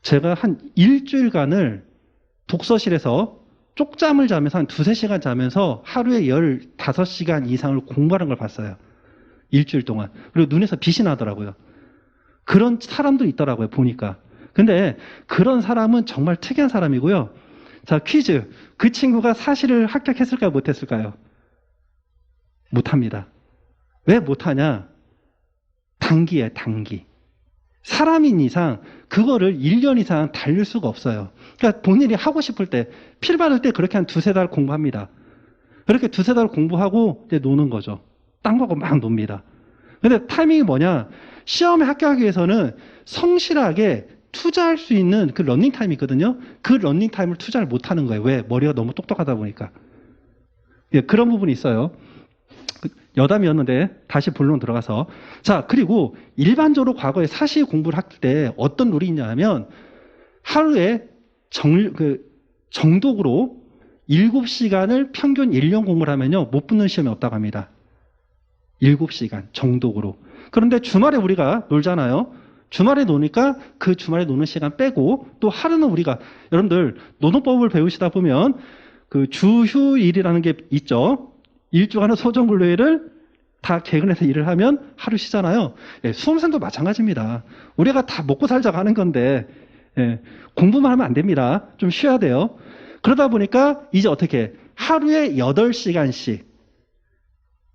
제가 한 일주일간을 독서실에서 쪽잠을 자면서 한 2-3시간 자면서 하루에 15시간 이상을 공부하는 걸 봤어요. 일주일 동안. 그리고 눈에서 빛이 나더라고요. 그런 사람도 있더라고요, 보니까. 근데 그런 사람은 정말 특이한 사람이고요. 자, 퀴즈. 그 친구가 사실을 합격했을까요, 못했을까요? 못합니다. 왜 못하냐? 단기예요, 단기. 사람인 이상 그거를 1년 이상 달릴 수가 없어요. 그러니까 본인이 하고 싶을 때, 필 받을 때 그렇게 한 2-3달 공부합니다. 그렇게 2-3달 공부하고 이제 노는 거죠. 딴 거고 막 놉니다. 근데 타이밍이 뭐냐? 시험에 합격하기 위해서는 성실하게 투자할 수 있는 그 러닝 타임이 있거든요. 그 러닝 타임을 투자를 못 하는 거예요. 왜? 머리가 너무 똑똑하다 보니까. 예, 그런 부분이 있어요. 여담이었는데 다시 본론 들어가서. 자, 그리고 일반적으로 과거에 사시 공부를 할 때 어떤 룰이 있냐면 하루에 정독으로 7시간을 평균 1년 공부를 하면요, 못 붙는 시험이 없다고 합니다. 7시간 정독으로. 그런데 주말에 우리가 놀잖아요. 주말에 노니까 그 주말에 노는 시간 빼고 또 하루는 우리가, 여러분들 노동법을 배우시다 보면 그 주휴일이라는 게 있죠. 일주간의 소정근로일을 다 개근해서 일을 하면 하루 쉬잖아요. 예, 수험생도 마찬가지입니다. 우리가 다 먹고 살자고 하는 건데, 예, 공부만 하면 안 됩니다. 좀 쉬어야 돼요. 그러다 보니까 이제 어떻게 하루에 8시간씩,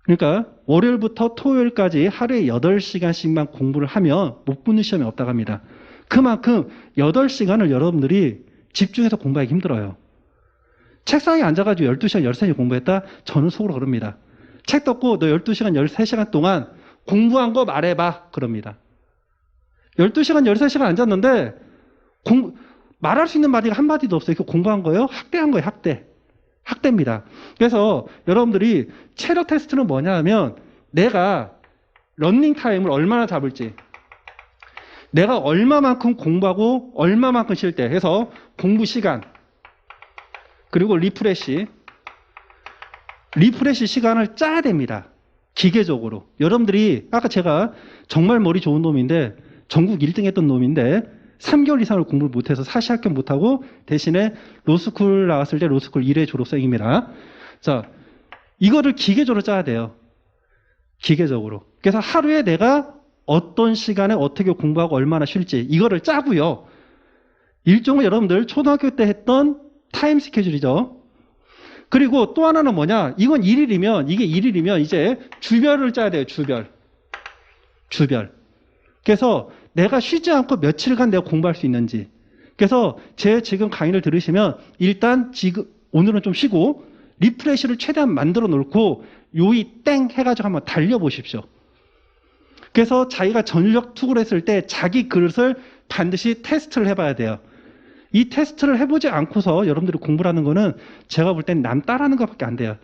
그러니까 월요일부터 토요일까지 하루에 8시간씩만 공부를 하면 못 붙는 시험이 없다고 합니다. 그만큼 8시간을 여러분들이 집중해서 공부하기 힘들어요. 책상에 앉아가지고 12시간, 13시간 공부했다? 저는 속으로 그럽니다. 책 덮고 너 12시간, 13시간 동안 공부한 거 말해봐. 그럽니다. 12시간, 13시간 앉았는데 말할 수 있는 마디가 한마디도 없어요. 그 공부한 거예요? 학대한 거예요. 학대입니다. 그래서 여러분들이 체력 테스트는 뭐냐 하면 내가 러닝 타임을 얼마나 잡을지, 내가 얼마만큼 공부하고 얼마만큼 쉴 때 해서 공부 시간, 그리고 리프레시 시간을 짜야 됩니다. 기계적으로. 여러분들이 아까 제가 정말 머리 좋은 놈인데 전국 1등 했던 놈인데 3개월 이상을 공부를 못해서 사시 합격 못하고 대신에 로스쿨 나왔을 때 로스쿨 1회 졸업생입니다. 자, 이거를 기계적으로 짜야 돼요. 기계적으로. 그래서 하루에 내가 어떤 시간에 어떻게 공부하고 얼마나 쉴지 이거를 짜고요. 일종의 여러분들 초등학교 때 했던 타임 스케줄이죠. 그리고 또 하나는 뭐냐? 이건 1일이면 이제 주별을 짜야 돼요. 주별. 그래서 내가 쉬지 않고 며칠간 내가 공부할 수 있는지. 그래서 제 지금 강의를 들으시면 일단 지금 오늘은 좀 쉬고 리프레시를 최대한 만들어 놓고 요이 땡 해가지고 한번 달려보십시오. 그래서 자기가 전력 투구를 했을 때 자기 그릇을 반드시 테스트를 해봐야 돼요. 이 테스트를 해보지 않고서 여러분들이 공부를 하는 거는 제가 볼 땐 남 따라하는 것밖에 안 돼요.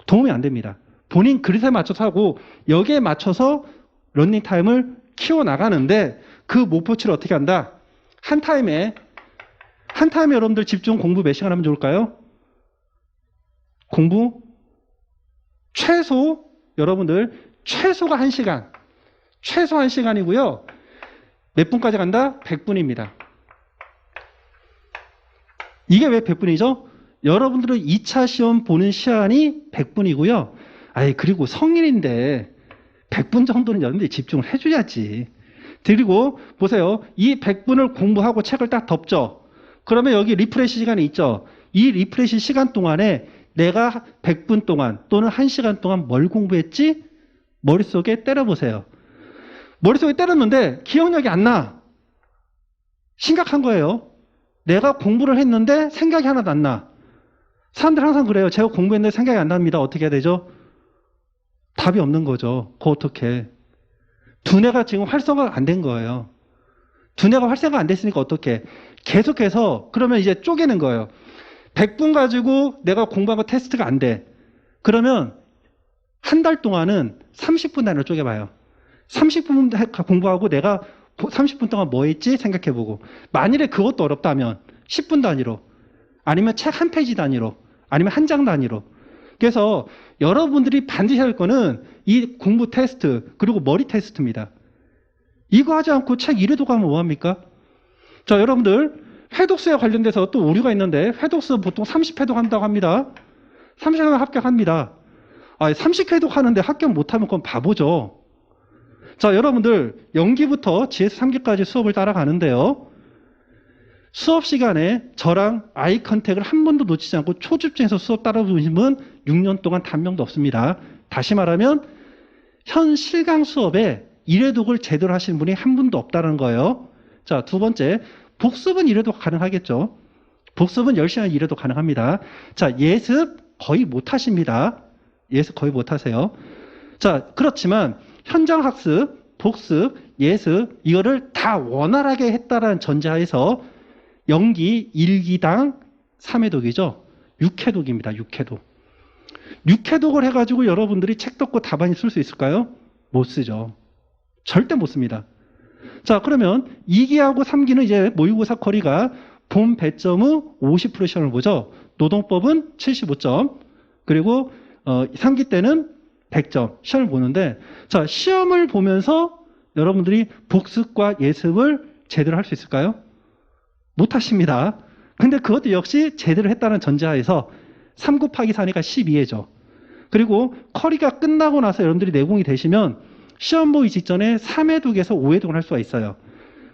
도움이 안 됩니다. 본인 그릇에 맞춰서 하고 여기에 맞춰서 러닝 타임을 키워나가는데 그 목표치를 어떻게 한다? 한 타임에 여러분들 집중 공부 몇 시간 하면 좋을까요? 공부 여러분들 최소가 1시간. 최소 1시간이고요. 몇 분까지 간다? 100분입니다. 이게 왜 100분이죠? 여러분들은 2차 시험 보는 시간이 100분이고요. 그리고 성인인데 100분 정도는 여러분들이 집중을 해줘야지. 그리고 보세요. 이 100분을 공부하고 책을 딱 덮죠. 그러면 여기 리프레시 시간이 있죠. 이 리프레시 시간 동안에 내가 100분 동안 또는 1시간 동안 뭘 공부했지? 머릿속에 때려보세요. 머릿속에 때렸는데 기억력이 안 나. 심각한 거예요. 내가 공부를 했는데 생각이 하나도 안 나. 사람들 항상 그래요. 제가 공부했는데 생각이 안 납니다. 어떻게 해야 되죠? 답이 없는 거죠. 그거 어떻게. 두뇌가 지금 활성화가 안 된 거예요. 두뇌가 활성화가 안 됐으니까 어떻게. 계속해서 그러면 이제 쪼개는 거예요. 100분 가지고 내가 공부한 거 테스트가 안 돼. 그러면 한 달 동안은 30분 단위로 쪼개봐요. 30분 공부하고 내가 30분 동안 뭐 했지 생각해보고, 만일에 그것도 어렵다면 10분 단위로, 아니면 책 한 페이지 단위로, 아니면 한 장 단위로. 그래서 여러분들이 반드시 할 거는 이 공부 테스트 그리고 머리 테스트입니다. 이거 하지 않고 책 1회도 가면 뭐합니까? 자, 여러분들 회독수에 관련돼서 또 오류가 있는데, 회독수 보통 30회독 한다고 합니다. 30회독 합격합니다. 30회독 하는데 합격 못하면 그건 바보죠. 자, 여러분들 연기부터 GS 3기까지 수업을 따라가는데요. 수업 시간에 저랑 아이 컨택을 한 번도 놓치지 않고 초집중해서 수업 따라오신 분 6년 동안 단 명도 없습니다. 다시 말하면 현 실강 수업에 1회독을 제대로 하시는 분이 한 분도 없다는 거예요. 자, 두 번째, 복습은 1회독 가능하겠죠. 복습은 10시간 1회독 가능합니다. 자, 예습 거의 못 하십니다. 예습 거의 못 하세요. 자, 그렇지만 현장 학습, 복습, 예습 이거를 다 원활하게 했다라는 전제하에서 연기 1기당 3회독이죠. 6회독입니다. 6회독. 6회독을 해가지고 여러분들이 책 덮고 답안이 쓸 수 있을까요? 못 쓰죠. 절대 못 씁니다. 자, 그러면 2기하고 3기는 이제 모의고사 커리가 본 배점 후 50% 시험을 보죠. 노동법은 75점. 그리고 3기 때는 100점 시험을 보는데, 자, 시험을 보면서 여러분들이 복습과 예습을 제대로 할 수 있을까요? 못 하십니다. 근데 그것도 역시 제대로 했다는 전제하에서 3 곱하기 4니까 12회죠. 그리고 커리가 끝나고 나서 여러분들이 내공이 되시면 시험 보기 직전에 3회독에서 5회독을 할 수가 있어요.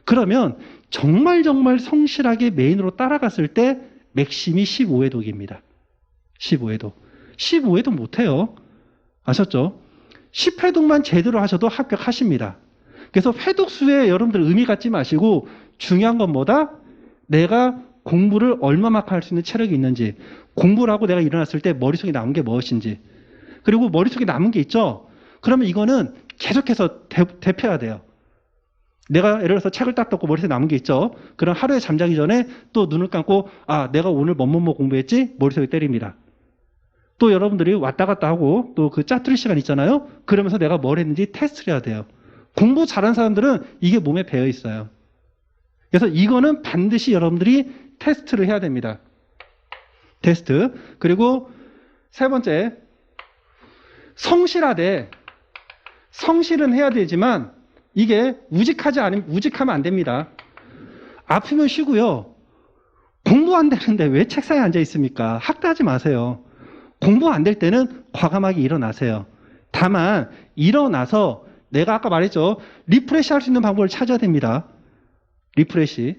그러면 정말 성실하게 메인으로 따라갔을 때 맥심이 15회독입니다. 15회독. 15회독 못해요. 아셨죠? 10회독만 제대로 하셔도 합격하십니다. 그래서 회독수에 여러분들 의미 갖지 마시고 중요한 건 뭐다? 내가 공부를 얼마만큼 할 수 있는 체력이 있는지, 공부를 하고 내가 일어났을 때 머릿속에 남은 게 무엇인지, 그리고 머릿속에 남은 게 있죠? 그러면 이거는 계속해서 대표해야 돼요. 내가 예를 들어서 책을 딱 덮고 머릿속에 남은 게 있죠? 그럼 하루에 잠자기 전에 또 눈을 감고 내가 오늘 뭐뭐 공부했지? 머릿속에 때립니다. 또 여러분들이 왔다 갔다 하고 또 그 짜투리 시간 있잖아요? 그러면서 내가 뭘 했는지 테스트를 해야 돼요. 공부 잘하는 사람들은 이게 몸에 배어 있어요. 그래서 이거는 반드시 여러분들이 테스트를 해야 됩니다. 테스트. 그리고 세 번째, 성실은 해야 되지만 이게 우직하면 안 됩니다. 아프면 쉬고요. 공부 안 되는데 왜 책상에 앉아 있습니까? 학대하지 마세요. 공부 안 될 때는 과감하게 일어나세요. 다만 일어나서 내가 아까 말했죠. 리프레시 할 수 있는 방법을 찾아야 됩니다. 리프레시.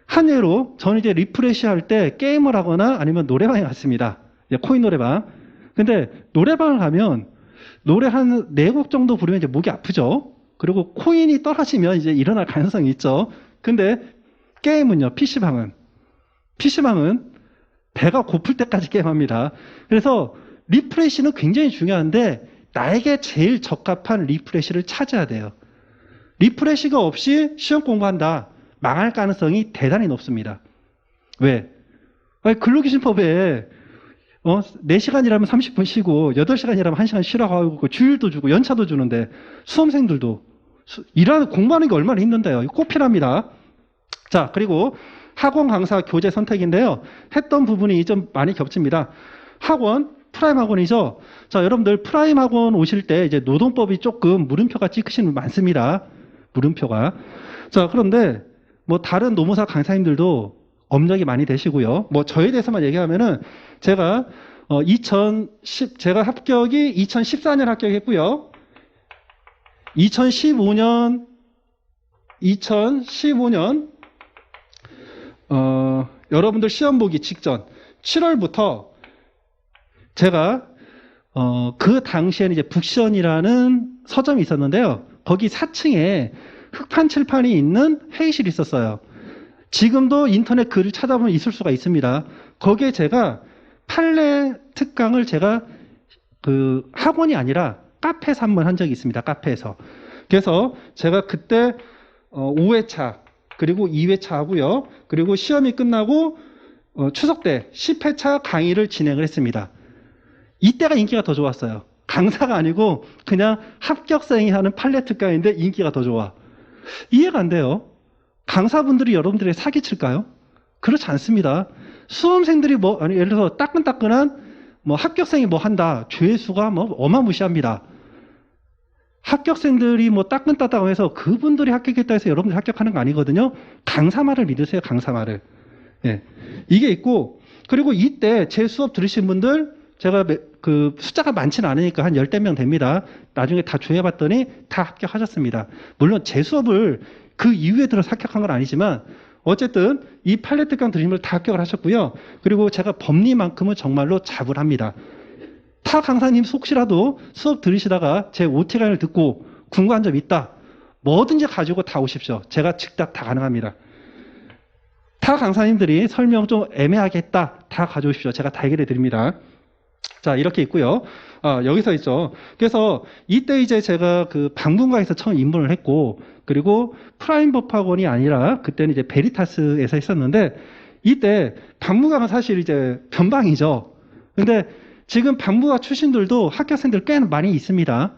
한 예로 저는 이제 리프레시 할 때 게임을 하거나 아니면 노래방에 갔습니다. 코인 노래방. 근데 노래방을 가면 노래 한 4곡 정도 부르면 이제 목이 아프죠. 그리고 코인이 떨어지면 이제 일어날 가능성이 있죠. 근데 게임은요, PC방은 배가 고플 때까지 게임합니다. 그래서 리프레시는 굉장히 중요한데 나에게 제일 적합한 리프레시를 찾아야 돼요. 리프레시가 없이 시험 공부한다. 망할 가능성이 대단히 높습니다. 왜? 아니, 근로기준법에 4시간 일하면 30분 쉬고 8시간 일하면 1시간 쉬라고 하고 주일도 주고 연차도 주는데 수험생들도 공부하는 게 얼마나 힘든데요. 이거 꼭 필요합니다. 자, 그리고 학원 강사 교재 선택인데요. 했던 부분이 좀 많이 겹칩니다. 학원, 프라임 학원이죠. 자, 여러분들 프라임 학원 오실 때 이제 노동법이 조금 물음표가 찍히시는 분 많습니다. 물음표가. 자, 그런데 뭐 다른 노무사 강사님들도 업력이 많이 되시고요. 뭐 저에 대해서만 얘기하면은 제가 제가 합격이 2014년 합격했고요. 2015년 여러분들 시험 보기 직전 7월부터 제가 그 당시에는 이제 북시원이라는 서점이 있었는데요. 거기 4층에 흑판 칠판이 있는 회의실이 있었어요. 지금도 인터넷 글을 찾아보면 있을 수가 있습니다. 거기에 제가 판례 특강을 제가 그 학원이 아니라 카페에서 한 번 한 적이 있습니다. 카페에서. 그래서 제가 그때 5회차 그리고 2회차 하고요. 그리고 시험이 끝나고 추석 때 10회차 강의를 진행을 했습니다. 이때가 인기가 더 좋았어요. 강사가 아니고 그냥 합격생이 하는 판례 특강인데 인기가 더 좋아. 이해가 안 돼요. 강사분들이 여러분들에게 사기칠까요? 그렇지 않습니다. 수험생들이 예를 들어서 따끈따끈한 합격생이 한다. 조회수가 어마무시합니다. 합격생들이 따끈따끈하고 해서 그분들이 합격했다 해서 여러분들이 합격하는 거 아니거든요. 강사 말을 믿으세요. 강사 말을. 예. 이게 있고, 그리고 이때 제 수업 들으신 분들, 제가 그 숫자가 많지는 않으니까 한 10명 됩니다. 나중에 다 조회해봤더니 다 합격하셨습니다. 물론 제 수업을 그 이후에 들어서 합격한 건 아니지만 어쨌든 이 판례 특강 들으신 분들 다 합격을 하셨고요. 그리고 제가 법리만큼은 정말로 자부합니다. 타 강사님 혹시라도 수업 들으시다가 제 OT 강의를 듣고 궁금한 점 있다. 뭐든지 가지고 다 오십시오. 제가 즉답 다 가능합니다. 타 강사님들이 설명 좀 애매하게 했다. 다 가져오십시오. 제가 다 해결해 드립니다. 자, 이렇게 있고요. 여기서 있죠. 그래서 이때 이제 제가 그 방문가에서 처음 입문을 했고, 그리고 프라임 법학원이 아니라 그때는 이제 베리타스에서 했었는데, 이때 방문가가 사실 이제 변방이죠. 근데 지금 방문가 출신들도 합격생들 꽤 많이 있습니다.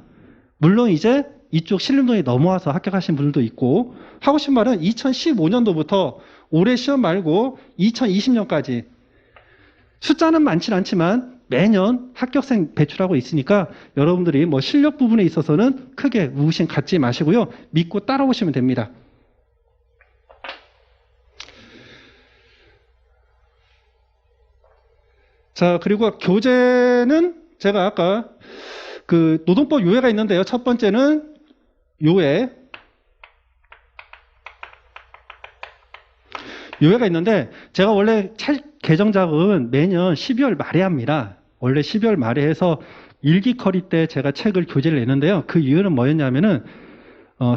물론 이제 이쪽 신림동에 넘어와서 합격하신 분들도 있고, 하고 싶은 말은 2015년도부터 올해 시험 말고 2020년까지 숫자는 많지는 않지만 매년 합격생 배출하고 있으니까 여러분들이 실력 부분에 있어서는 크게 의구심 갖지 마시고요. 믿고 따라오시면 됩니다. 자, 그리고 교재는 제가 아까 그 노동법 요회가 있는데요. 첫 번째는 요회가 있는데 제가 원래 책 개정작은 매년 12월 말에 합니다. 원래 12월 말에 해서 일기커리 때 제가 책을 교재를 내는데요. 그 이유는 뭐였냐면은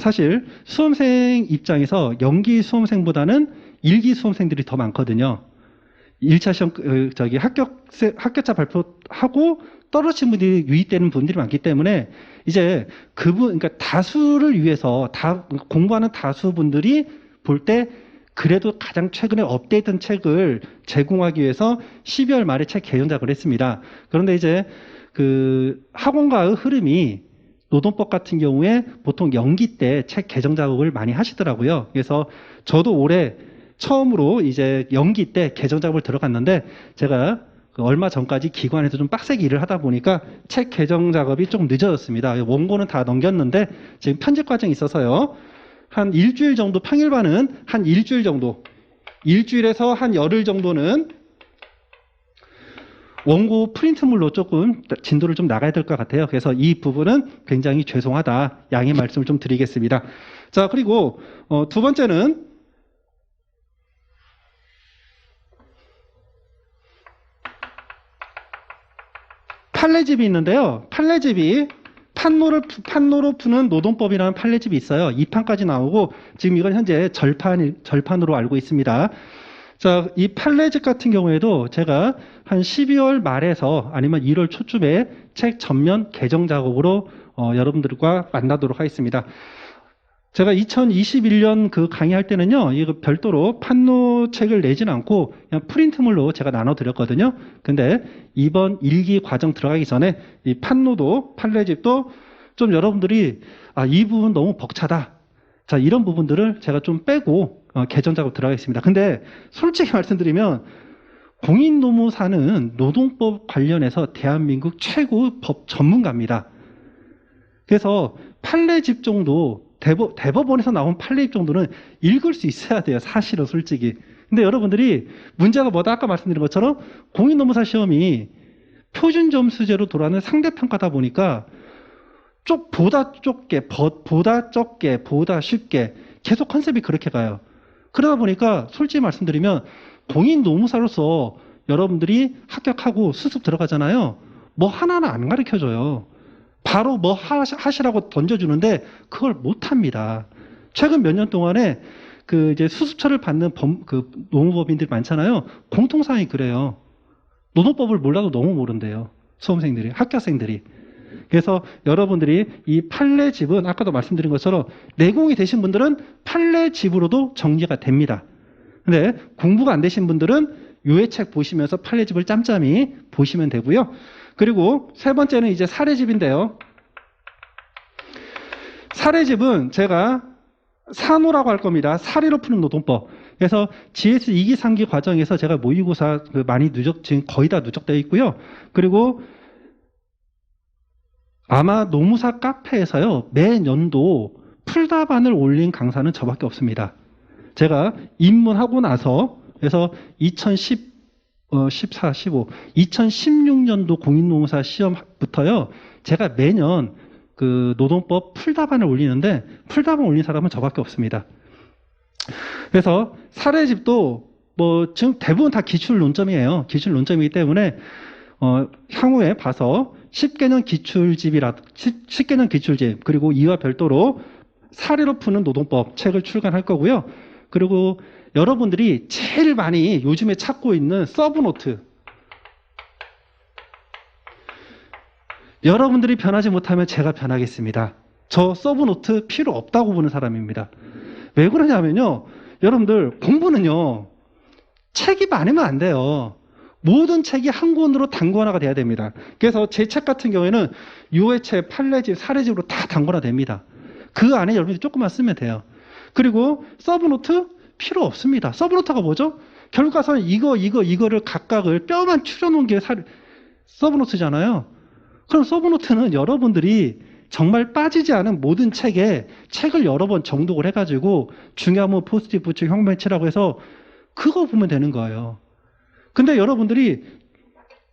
사실 수험생 입장에서 연기 수험생보다는 일기 수험생들이 더 많거든요. 1차 시험 합격자 발표하고 떨어진 분들이 유입되는 분들이 많기 때문에 이제 그러니까 다수를 위해서 공부하는 다수분들이 볼 때 그래도 가장 최근에 업데이트된 책을 제공하기 위해서 12월 말에 책 개정작을 했습니다. 그런데 이제 그 학원가의 흐름이 노동법 같은 경우에 보통 연기 때 책 개정 작업을 많이 하시더라고요. 그래서 저도 올해 처음으로 이제 연기 때 개정 작업을 들어갔는데 제가 얼마 전까지 기관에서 좀 빡세게 일을 하다 보니까 책 개정 작업이 조금 늦어졌습니다. 원고는 다 넘겼는데 지금 편집 과정이 있어서요. 한 일주일 정도, 평일반은 한 일주일 정도, 일주일에서 한 열흘 정도는 원고 프린트물로 조금 진도를 좀 나가야 될 것 같아요. 그래서 이 부분은 굉장히 죄송하다. 양해 말씀을 좀 드리겠습니다. 자, 그리고 두 번째는 판례집이 있는데요. 판례집이 판노로 푸는 노동법이라는 판례집이 있어요. 2판까지 나오고 지금 이건 현재 절판으로 알고 있습니다. 자, 이 판례집 같은 경우에도 제가 한 12월 말에서 아니면 1월 초쯤에 책 전면 개정 작업으로 여러분들과 만나도록 하겠습니다. 제가 2021년 그 강의할 때는요, 이거 별도로 판노책을 내진 않고 그냥 프린트물로 제가 나눠드렸거든요. 근데 이번 1기 과정 들어가기 전에 이 판노도, 판례집도 좀 여러분들이, 이 부분 너무 벅차다. 자, 이런 부분들을 제가 좀 빼고 개정 작업 들어가겠습니다. 근데 솔직히 말씀드리면 공인노무사는 노동법 관련해서 대한민국 최고 법 전문가입니다. 그래서 판례집 정도, 대법원에서 나온 판례집 정도는 읽을 수 있어야 돼요. 사실은 솔직히. 근데 여러분들이 문제가 뭐다? 아까 말씀드린 것처럼 공인노무사 시험이 표준점수제로 돌아가는 상대평가다 보니까 보다 좁게, 보다 적게, 보다 쉽게 계속 컨셉이 그렇게 가요. 그러다 보니까 솔직히 말씀드리면 공인노무사로서 여러분들이 합격하고 수습 들어가잖아요. 뭐 하나는 안 가르쳐줘요. 바로 뭐 하시라고 던져주는데 그걸 못합니다. 최근 몇 년 동안에 그 이제 수습처를 받는 노무법인들이 많잖아요. 공통사항이 그래요. 노동법을 몰라도 너무 모른대요. 수험생들이, 합격생들이. 그래서 여러분들이 이 판례집은 아까도 말씀드린 것처럼 내공이 되신 분들은 판례집으로도 정리가 됩니다. 근데 공부가 안 되신 분들은 요의 책 보시면서 판례집을 짬짬이 보시면 되고요. 그리고 세 번째는 이제 사례집인데요. 사례집은 제가 산호라고 할 겁니다. 사례로 푸는 노동법. 그래서 GS 2기, 3기 과정에서 제가 모의고사 많이 지금 거의 다 누적되어 있고요. 그리고 아마 노무사 카페에서요, 매년도 풀답안을 올린 강사는 저밖에 없습니다. 제가 입문하고 나서, 그래서 14, 15, 2016년도 공인노무사 시험부터요, 제가 매년 그 노동법 풀답안을 올리는데, 풀답안 올린 사람은 저밖에 없습니다. 그래서 사례집도 지금 대부분 다 기출 논점이에요. 기출 논점이기 때문에, 향후에 봐서 10개년 기출집, 그리고 이와 별도로 사례로 푸는 노동법 책을 출간할 거고요. 그리고 여러분들이 제일 많이 요즘에 찾고 있는 서브노트. 여러분들이 변하지 못하면 제가 변하겠습니다. 저 서브노트 필요 없다고 보는 사람입니다. 왜 그러냐면요. 여러분들 공부는요. 책이 많으면 안 돼요. 모든 책이 한 권으로 단권화가 돼야 됩니다. 그래서 제 책 같은 경우에는 요의-책, 판례집, 사례집으로 다 단권화됩니다. 그 안에 여러분들이 조금만 쓰면 돼요. 그리고 서브노트 필요 없습니다. 서브노트가 뭐죠? 결국 가서 이거를 각각을 뼈만 추려놓은 게 서브노트잖아요. 그럼 서브노트는 여러분들이 정말 빠지지 않은 모든 책을 여러 번 정독을 해가지고 중요한 뭐 포스트잇 붙여 형매치라고 해서 그거 보면 되는 거예요. 근데 여러분들이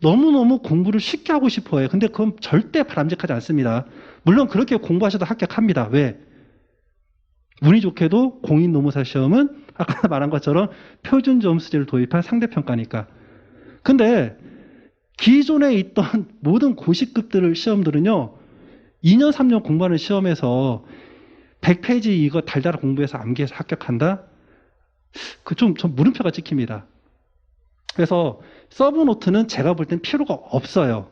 너무너무 공부를 쉽게 하고 싶어 해요. 근데 그건 절대 바람직하지 않습니다. 물론 그렇게 공부하셔도 합격합니다. 왜? 운이 좋게도 공인노무사 시험은 아까 말한 것처럼 표준점수제를 도입한 상대평가니까. 근데 기존에 있던 모든 고시급들 시험들은요. 2년, 3년 공부하는 시험에서 100페이지 이거 달달아 공부해서 암기해서 합격한다? 좀 물음표가 찍힙니다. 그래서 서브노트는 제가 볼 땐 필요가 없어요.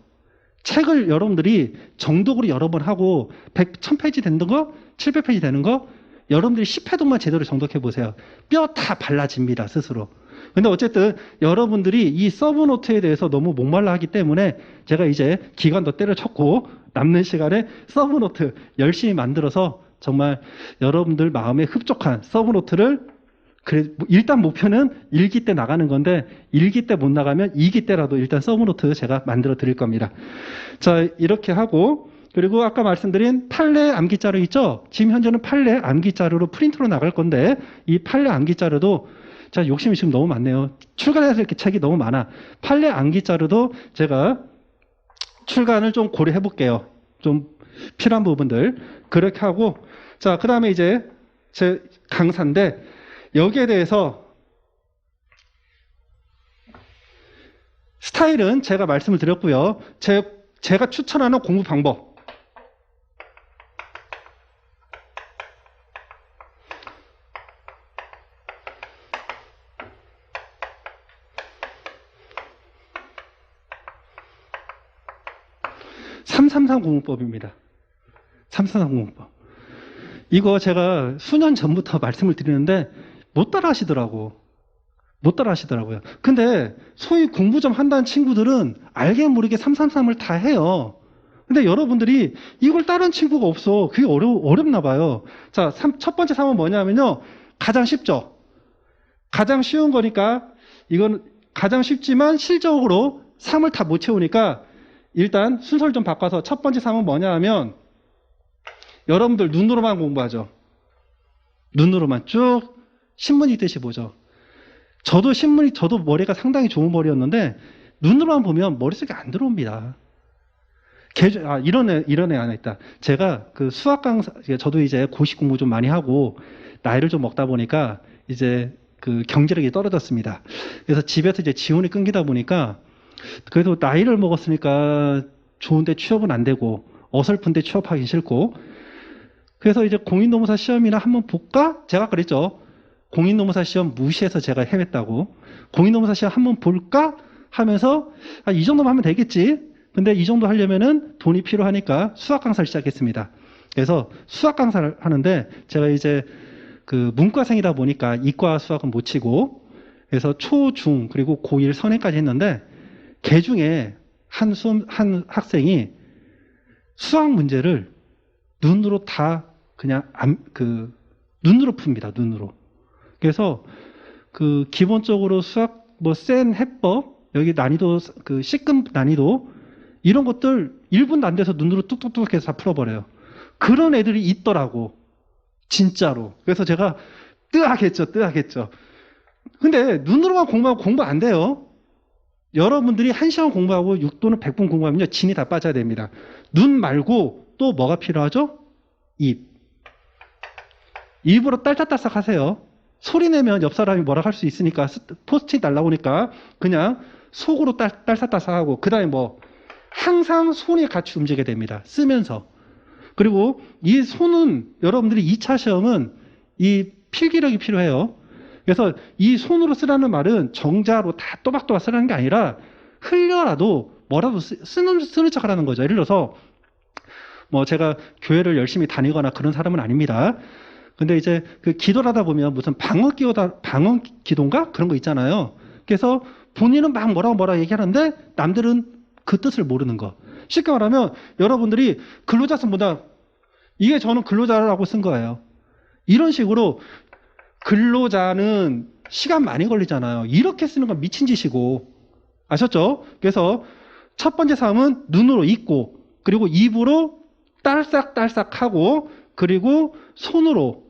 책을 여러분들이 정독으로 여러 번 하고 1000페이지 되는 거, 700페이지 되는 거 여러분들이 10회독만 제대로 정독해 보세요. 뼈 다 발라집니다, 스스로. 근데 어쨌든 여러분들이 이 서브노트에 대해서 너무 목말라 하기 때문에 제가 이제 기간 더 때려쳤고 남는 시간에 서브노트 열심히 만들어서 정말 여러분들 마음에 흡족한 서브노트를 일단 목표는 1기 때 나가는 건데 1기 때 못 나가면 2기 때라도 일단 서브노트 제가 만들어 드릴 겁니다. 자, 이렇게 하고 그리고 아까 말씀드린 판례 암기자료 있죠? 지금 현재는 판례 암기자료로 프린트로 나갈 건데 이 판례 암기자료도 자, 욕심이 지금 너무 많네요. 출간해서 이렇게 책이 너무 많아. 판례 암기자료도 제가 출간을 좀 고려해 볼게요. 좀 필요한 부분들. 그렇게 하고 자, 그 다음에 이제 제 강사인데 여기에 대해서 스타일은 제가 말씀을 드렸고요. 제가 추천하는 공부 방법. (333) 공부법입니다. 333 공부법. 이거 제가 수년 전부터 말씀을 드리는데 못 따라 하시더라고. 못 따라 하시더라고요. 근데 소위 공부 좀 한다는 친구들은 알게 모르게 333을 다 해요. 근데 여러분들이 이걸 따르는 친구가 없어. 그게 어렵나 봐요. 자, 첫 번째 3은 뭐냐면요. 가장 쉽죠. 가장 쉬운 거니까 이건 가장 쉽지만 실적으로 3을 다 못 채우니까 일단 순서를 좀 바꿔서 첫 번째 3은 뭐냐 하면 여러분들 눈으로만 공부하죠. 눈으로만 쭉 신문 읽듯이 보죠. 저도 머리가 상당히 좋은 머리였는데 눈으로만 보면 머릿속에 안 들어옵니다. 이런 애 하나 있다. 제가 그 수학 강사, 저도 이제 고시 공부 좀 많이 하고 나이를 좀 먹다 보니까 이제 그 경제력이 떨어졌습니다. 그래서 집에서 이제 지원이 끊기다 보니까 그래도 나이를 먹었으니까 좋은데 취업은 안 되고 어설픈데 취업하기 싫고 그래서 이제 공인노무사 시험이나 한번 볼까? 제가 그랬죠. 공인노무사 시험 무시해서 제가 헤맸다고. 공인노무사 시험 한번 볼까? 하면서 이 정도만 하면 되겠지. 근데 이 정도 하려면은 돈이 필요하니까 수학 강사를 시작했습니다. 그래서 수학 강사를 하는데 제가 이제 그 문과생이다 보니까 이과 수학은 못 치고 그래서 초, 중, 그리고 고1 선행까지 했는데 개 중에 한 학생이 수학 문제를 눈으로 다 그냥 눈으로 풉니다. 눈으로. 그래서 그 기본적으로 수학 센 해법 여기 난이도 그 C급 난이도 이런 것들 1분도 안 돼서 눈으로 뚝뚝뚝 해서 다 풀어버려요. 그런 애들이 있더라고. 진짜로. 그래서 제가 뜨악했죠. 근데 눈으로만 공부하고 공부 안 돼요. 여러분들이 1시간 공부하고 6 또는 100분 공부하면요. 진이 다 빠져야 됩니다. 눈 말고 또 뭐가 필요하죠? 입. 입으로 딸싹딸싹 하세요. 소리 내면 옆 사람이 뭐라 할 수 있으니까 포스트잇 날라오니까 그냥 속으로 딸싹딸싹 하고 그 다음에 항상 손이 같이 움직여야 됩니다. 쓰면서. 그리고 이 손은 여러분들이 2차 시험은 이 필기력이 필요해요. 그래서 이 손으로 쓰라는 말은 정자로 다 또박또박 쓰라는 게 아니라 흘려라도 뭐라도 쓰는 척 하라는 거죠. 예를 들어서 제가 교회를 열심히 다니거나 그런 사람은 아닙니다. 근데 이제 그 기도를 하다 보면 무슨 방언 기도인가? 그런 거 있잖아요. 그래서 본인은 막 뭐라 얘기하는데 남들은 그 뜻을 모르는 거. 쉽게 말하면 여러분들이 근로자 쓴보다 이게 저는 근로자라고 쓴 거예요. 이런 식으로 근로자는 시간 많이 걸리잖아요. 이렇게 쓰는 건 미친 짓이고. 아셨죠? 그래서 첫 번째 사람은 눈으로 읽고 그리고 입으로 딸싹딸싹 하고 그리고 손으로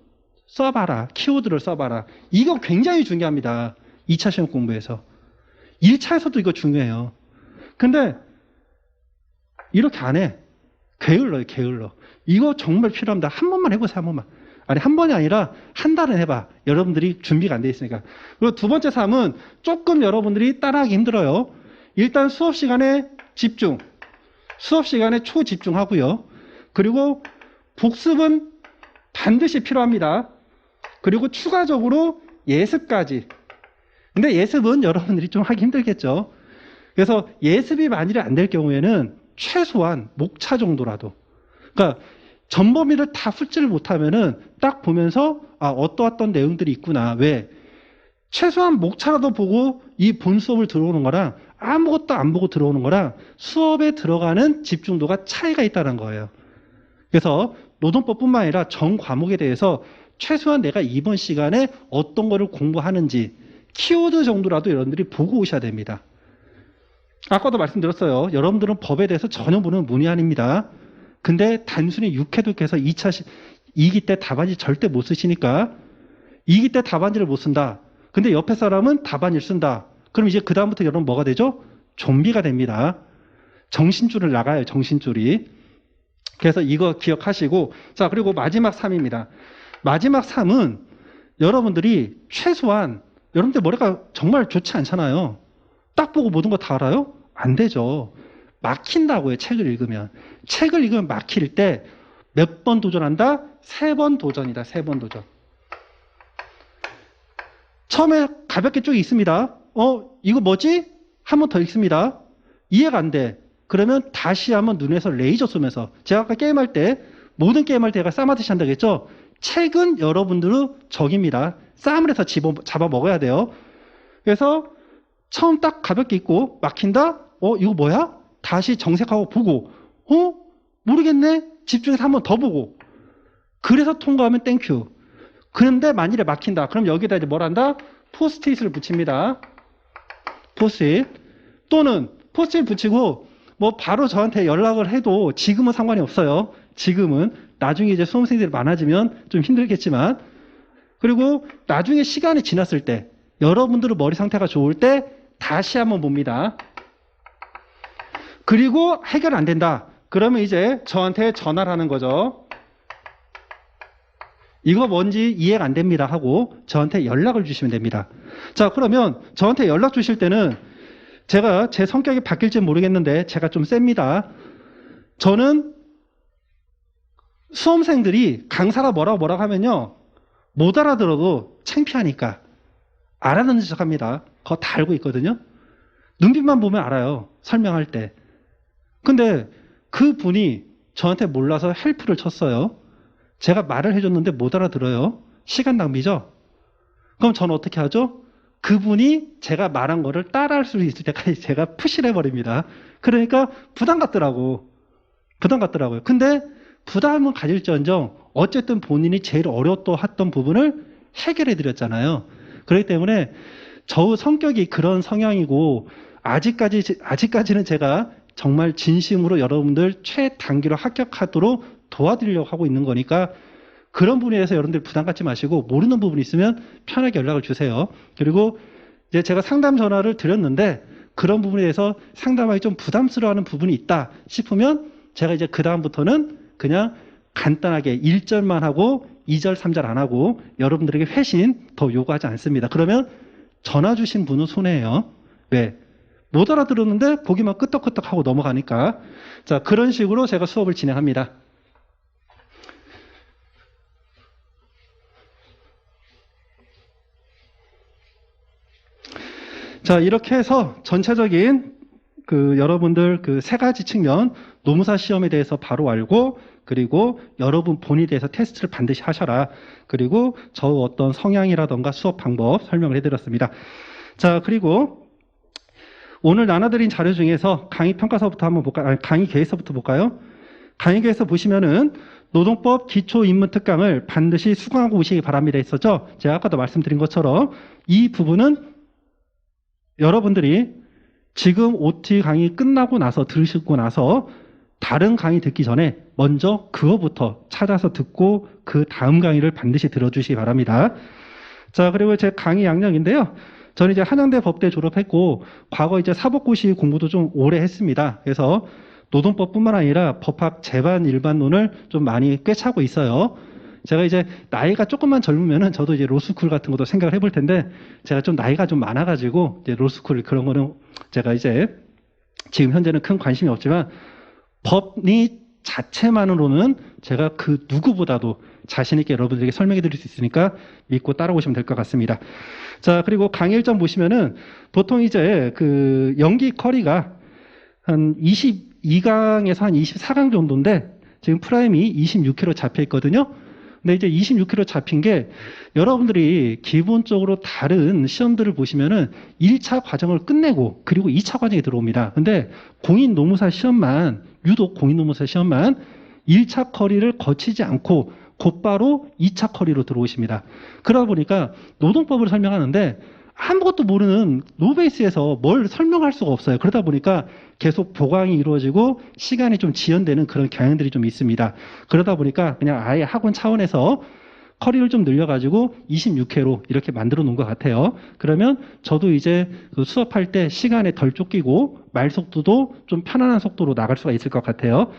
써봐라. 키워드를 써봐라. 이거 굉장히 중요합니다. 2차 시험 공부에서. 1차에서도 이거 중요해요. 근데 이렇게 안 해. 게을러. 이거 정말 필요합니다. 한 번만 해보세요. 한 번만. 아니 한 번이 아니라 한 달은 해봐. 여러분들이 준비가 안 돼 있으니까. 그리고 두 번째 삶은 조금 여러분들이 따라하기 힘들어요. 일단 수업 시간에 집중. 수업 시간에 초집중하고요. 그리고 복습은 반드시 필요합니다. 그리고 추가적으로 예습까지. 근데 예습은 여러분들이 좀 하기 힘들겠죠. 그래서 예습이 만일에 안 될 경우에는 최소한 목차 정도라도. 그러니까 전범위를 다 풀지를 못하면은 딱 보면서 어떠한 내용들이 있구나. 왜? 최소한 목차라도 보고 이 본 수업을 들어오는 거랑 아무것도 안 보고 들어오는 거랑 수업에 들어가는 집중도가 차이가 있다는 거예요. 그래서 노동법뿐만 아니라 전 과목에 대해서 최소한 내가 이번 시간에 어떤 거를 공부하는지 키워드 정도라도 여러분들이 보고 오셔야 됩니다. 아까도 말씀드렸어요. 여러분들은 법에 대해서 전혀 모르는 문외한입니다. 근데 단순히 육해독해서 2기 때 답안지 절대 못 쓰시니까 2기 때 답안지를 못 쓴다. 근데 옆에 사람은 답안지를 쓴다. 그럼 이제 그 다음부터 여러분 뭐가 되죠? 좀비가 됩니다. 정신줄을 나가요. 정신줄이. 그래서 이거 기억하시고 자 그리고 마지막 3입니다. 마지막 3은 여러분들이 최소한 여러분들 머리가 정말 좋지 않잖아요. 딱 보고 모든 거 다 알아요? 안 되죠. 막힌다고요. 책을 읽으면. 책을 읽으면 막힐 때 몇 번 도전한다? 3번 도전이다. 3번 도전. 처음에 가볍게 쭉 읽습니다. 이거 뭐지? 한 번 더 읽습니다. 이해가 안 돼. 그러면 다시 한번 눈에서 레이저 쏘면서 제가 아까 게임할 때 모든 게임할 때 제가 싸마듯이 한다고 했죠? 책은 여러분들의 적입니다. 싸움을 해서 잡아먹어야 돼요. 그래서 처음 딱 가볍게 읽고 막힌다? 이거 뭐야? 다시 정색하고 보고 모르겠네? 집중해서 한 번 더 보고 그래서 통과하면 땡큐. 그런데 만일에 막힌다. 그럼 여기다 이제 뭘 한다? 포스트잇을 붙입니다. 포스트잇. 또는 포스트잇 붙이고 뭐 바로 저한테 연락을 해도 지금은 상관이 없어요. 지금은. 나중에 이제 수험생들이 많아지면 좀 힘들겠지만. 그리고 나중에 시간이 지났을 때 여러분들의 머리 상태가 좋을 때 다시 한번 봅니다. 그리고 해결 안 된다. 그러면 이제 저한테 전화를 하는 거죠. 이거 뭔지 이해가 안 됩니다 하고 저한테 연락을 주시면 됩니다. 자, 그러면 저한테 연락 주실 때는 제가 제 성격이 바뀔지 모르겠는데 제가 좀 셉니다. 저는 수험생들이 강사가 뭐라고 하면요. 못 알아들어도 창피하니까 알아듣는 척 합니다. 그거 다 알고 있거든요. 눈빛만 보면 알아요. 설명할 때. 근데 그 분이 저한테 몰라서 헬프를 쳤어요. 제가 말을 해줬는데 못 알아들어요. 시간 낭비죠? 그럼 저는 어떻게 하죠? 그분이 제가 말한 거를 따라할 수 있을 때까지 제가 푸시를 해버립니다. 그러니까 부담 같더라고요. 근데 부담은 가질지언정 어쨌든 본인이 제일 어려웠던 했던 부분을 해결해 드렸잖아요. 그렇기 때문에 저의 성격이 그런 성향이고 아직까지는 제가 정말 진심으로 여러분들 최단기로 합격하도록 도와드리려고 하고 있는 거니까 그런 부분에 대해서 여러분들 부담 갖지 마시고 모르는 부분이 있으면 편하게 연락을 주세요. 그리고 이제 제가 상담 전화를 드렸는데 그런 부분에 대해서 상담하기 좀 부담스러워하는 부분이 있다 싶으면 제가 이제 그 다음부터는 그냥 간단하게 1절만 하고 2절, 3절 안 하고 여러분들에게 회신 더 요구하지 않습니다. 그러면 전화 주신 분은 손해예요. 왜? 못 알아들었는데 보기만 끄떡끄떡하고 넘어가니까. 자, 그런 식으로 제가 수업을 진행합니다. 자, 이렇게 해서 전체적인 여러분들 세 가지 측면, 노무사 시험에 대해서 바로 알고, 그리고 여러분 본인에 대해서 테스트를 반드시 하셔라. 그리고 저 어떤 성향이라던가 수업 방법 설명을 해드렸습니다. 자, 그리고 오늘 나눠드린 자료 중에서 강의 평가서부터 한번 볼까요? 강의 계획서부터 볼까요? 강의 계획서 보시면은 노동법 기초 입문 특강을 반드시 수강하고 오시기 바랍니다 했었죠? 제가 아까도 말씀드린 것처럼 이 부분은 여러분들이 지금 OT 강의 끝나고 나서 들으시고 나서 다른 강의 듣기 전에 먼저 그거부터 찾아서 듣고 그 다음 강의를 반드시 들어주시기 바랍니다. 자, 그리고 제 강의 양력인데요. 저는 이제 한양대 법대 졸업했고 과거 이제 사법고시 공부도 좀 오래 했습니다. 그래서 노동법뿐만 아니라 법학 재반 일반론을 좀 많이 꿰차고 있어요. 제가 이제 나이가 조금만 젊으면은 저도 이제 로스쿨 같은 것도 생각을 해볼 텐데 제가 좀 나이가 좀 많아가지고 이제 로스쿨 그런 거는 제가 이제 지금 현재는 큰 관심이 없지만 법리 자체만으로는 제가 그 누구보다도 자신있게 여러분들에게 설명해 드릴 수 있으니까 믿고 따라오시면 될 것 같습니다. 자, 그리고 강의 일정 보시면은 보통 이제 연기 커리가 한 22강에서 한 24강 정도인데 지금 프라임이 26회로 잡혀 있거든요. 근데 이제 26회로 잡힌 게 여러분들이 기본적으로 다른 시험들을 보시면은 1차 과정을 끝내고 그리고 2차 과정에 들어옵니다. 근데 공인노무사 시험만 유독 공인노무사 시험만 1차 커리를 거치지 않고 곧바로 2차 커리로 들어오십니다. 그러다 보니까 노동법을 설명하는데 아무것도 모르는 노베이스에서 뭘 설명할 수가 없어요. 그러다 보니까 계속 보강이 이루어지고 시간이 좀 지연되는 그런 경향들이 좀 있습니다. 그러다 보니까 그냥 아예 학원 차원에서 커리를 좀 늘려가지고 26회로 이렇게 만들어 놓은 것 같아요. 그러면 저도 이제 수업할 때 시간에 덜 쫓기고 말 속도도 좀 편안한 속도로 나갈 수가 있을 것 같아요.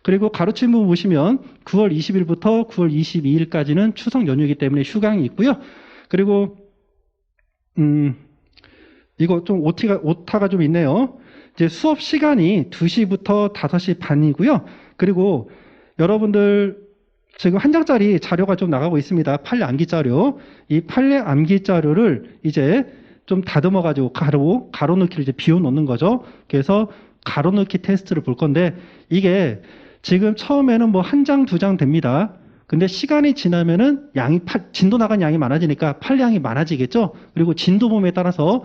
그리고 가르침 부분 보시면 9월 20일부터 9월 22일까지는 추석 연휴이기 때문에 휴강이 있고요. 그리고 이거 좀 오타가 좀 있네요. 이제 수업 시간이 2시부터 5시 반이고요. 그리고 여러분들 지금 한 장짜리 자료가 좀 나가고 있습니다. 판례 암기 자료. 이 판례 암기 자료를 이제 좀 다듬어가지고 가로넣기를 이제 비워놓는 거죠. 그래서 가로넣기 테스트를 볼 건데 이게 지금 처음에는 뭐 한 장, 두 장 됩니다. 근데 시간이 지나면은 진도 나간 양이 많아지니까 판례량이 많아지겠죠? 그리고 진도 범위에 따라서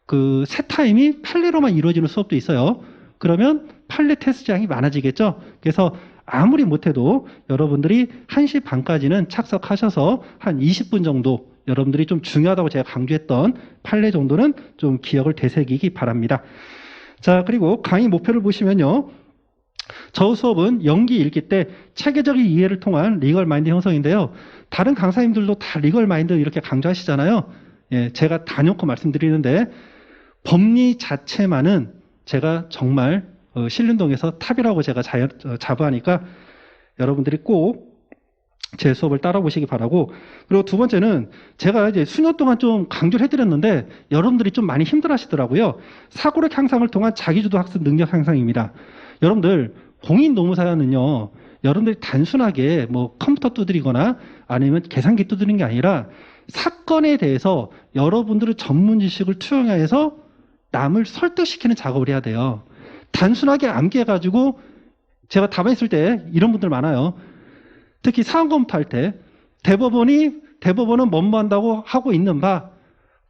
그 세 타임이 판례로만 이루어지는 수업도 있어요. 그러면 판례 테스트 양이 많아지겠죠? 그래서 아무리 못해도 여러분들이 1시 반까지는 착석하셔서 한 20분 정도 여러분들이 좀 중요하다고 제가 강조했던 판례 정도는 좀 기억을 되새기기 바랍니다. 자, 그리고 강의 목표를 보시면요. 저 수업은 연기 1기 때 체계적인 이해를 통한 리걸 마인드 형성인데요. 다른 강사님들도 다 리걸 마인드 이렇게 강조하시잖아요. 예, 제가 단연코 말씀드리는데 법리 자체만은 제가 정말 신림동에서 탑이라고 제가 자부하니까 여러분들이 꼭 제 수업을 따라보시기 바라고. 그리고 두 번째는 제가 이제 수년 동안 좀 강조를 해드렸는데 여러분들이 좀 많이 힘들어 하시더라고요. 사고력 향상을 통한 자기주도 학습 능력 향상입니다. 여러분들 공인 노무사연은요, 여러분들이 단순하게 뭐 컴퓨터 두드리거나 아니면 계산기 두드리는 게 아니라 사건에 대해서 여러분들의 전문 지식을 투영해서 남을 설득시키는 작업을 해야 돼요. 단순하게 암기해가지고 제가 답안 했을 때 이런 분들 많아요. 특히 사안검토 할 때 대법원은 뭐뭐 한다고 하고 있는 바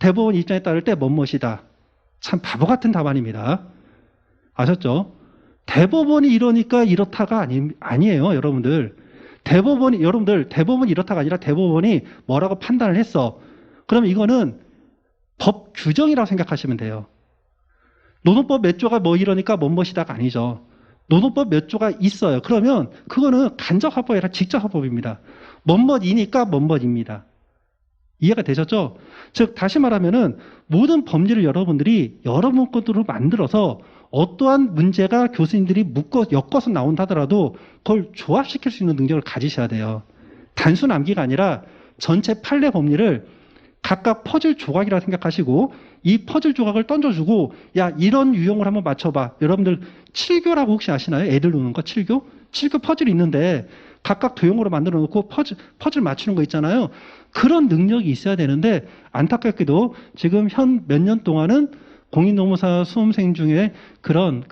대법원 입장에 따를 때 뭐뭐이다. 참 바보 같은 답안입니다. 아셨죠? 대법원이 이러니까 이렇다가 아니에요, 여러분들. 대법원이 이렇다가 아니라 대법원이 뭐라고 판단을 했어. 그럼 이거는 법 규정이라고 생각하시면 돼요. 노동법 몇 조가 뭐 이러니까 뭐뭐시다가 아니죠. 노동법 몇 조가 있어요. 그러면 그거는 간접화법이 아니라 직접화법입니다. 뭐뭐이니까 뭐뭐입니다. 이해가 되셨죠? 즉 다시 말하면은 모든 법리를 여러분들이 여러 문구로 만들어서 어떠한 문제가 교수님들이 엮어서 나온다 하더라도 그걸 조합시킬 수 있는 능력을 가지셔야 돼요. 단순 암기가 아니라 전체 판례 법리를 각각 퍼즐 조각이라 생각하시고 이 퍼즐 조각을 던져주고 야 이런 유형을 한번 맞춰봐. 여러분들 7교라고 혹시 아시나요? 애들 노는 거 7교? 7교 퍼즐이 있는데 각각 도형으로 만들어 놓고 퍼즐 맞추는 거 있잖아요. 그런 능력이 있어야 되는데 안타깝게도 지금 현 몇 년 동안은 공인노무사 수험생 중에 그런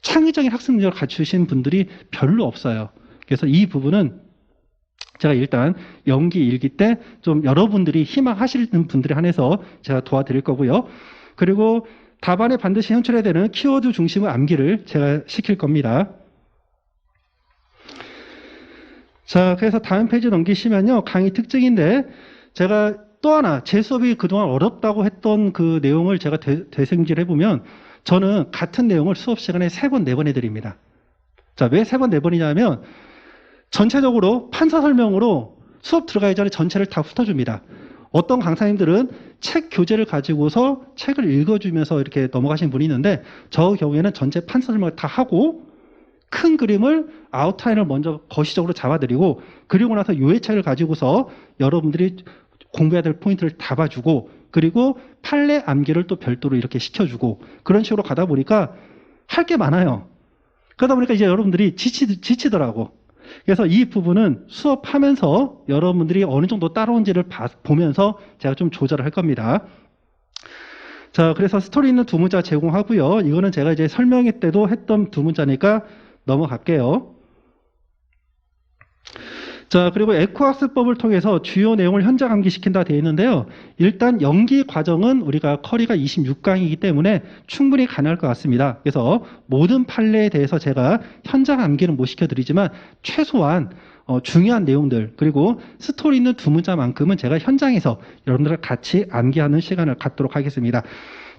창의적인 학습 능력을 갖추신 분들이 별로 없어요. 그래서 이 부분은 제가 일단 연기 1기 때 좀 여러분들이 희망하시는 분들에 한해서 제가 도와드릴 거고요. 그리고 답안에 반드시 현출해야 되는 키워드 중심의 암기를 제가 시킬 겁니다. 자, 그래서 다음 페이지 넘기시면요. 강의 특징인데 제가 또 하나 제 수업이 그동안 어렵다고 했던 그 내용을 제가 되새김질 해보면 저는 같은 내용을 수업 시간에 3번, 4번 해드립니다. 자, 왜 3번, 4번이냐면 전체적으로 판서 설명으로 수업 들어가기 전에 전체를 다 훑어줍니다. 어떤 강사님들은 책 교재를 가지고서 책을 읽어주면서 이렇게 넘어가신 분이 있는데 저 경우에는 전체 판서 설명을 다 하고 큰 그림을 아웃라인을 먼저 거시적으로 잡아드리고 그리고 나서 요해책을 가지고서 여러분들이 공부해야 될 포인트를 다 봐주고 그리고 판례 암기를 또 별도로 이렇게 시켜주고 그런 식으로 가다 보니까 할 게 많아요. 그러다 보니까 이제 여러분들이 지치더라고. 그래서 이 부분은 수업하면서 여러분들이 어느 정도 따라온지를 보면서 제가 좀 조절을 할 겁니다. 자, 그래서 스토리 있는 두 문자 제공하고요. 이거는 제가 이제 설명회 때도 했던 두 문자니까 넘어갈게요. 자, 그리고 에코학습법을 통해서 주요 내용을 현장 암기시킨다 되어 있는데요. 일단 연기 과정은 우리가 커리가 26강이기 때문에 충분히 가능할 것 같습니다. 그래서 모든 판례에 대해서 제가 현장 암기는 못 시켜드리지만 최소한 중요한 내용들 그리고 스토리 있는 두 문자만큼은 제가 현장에서 여러분들과 같이 암기하는 시간을 갖도록 하겠습니다.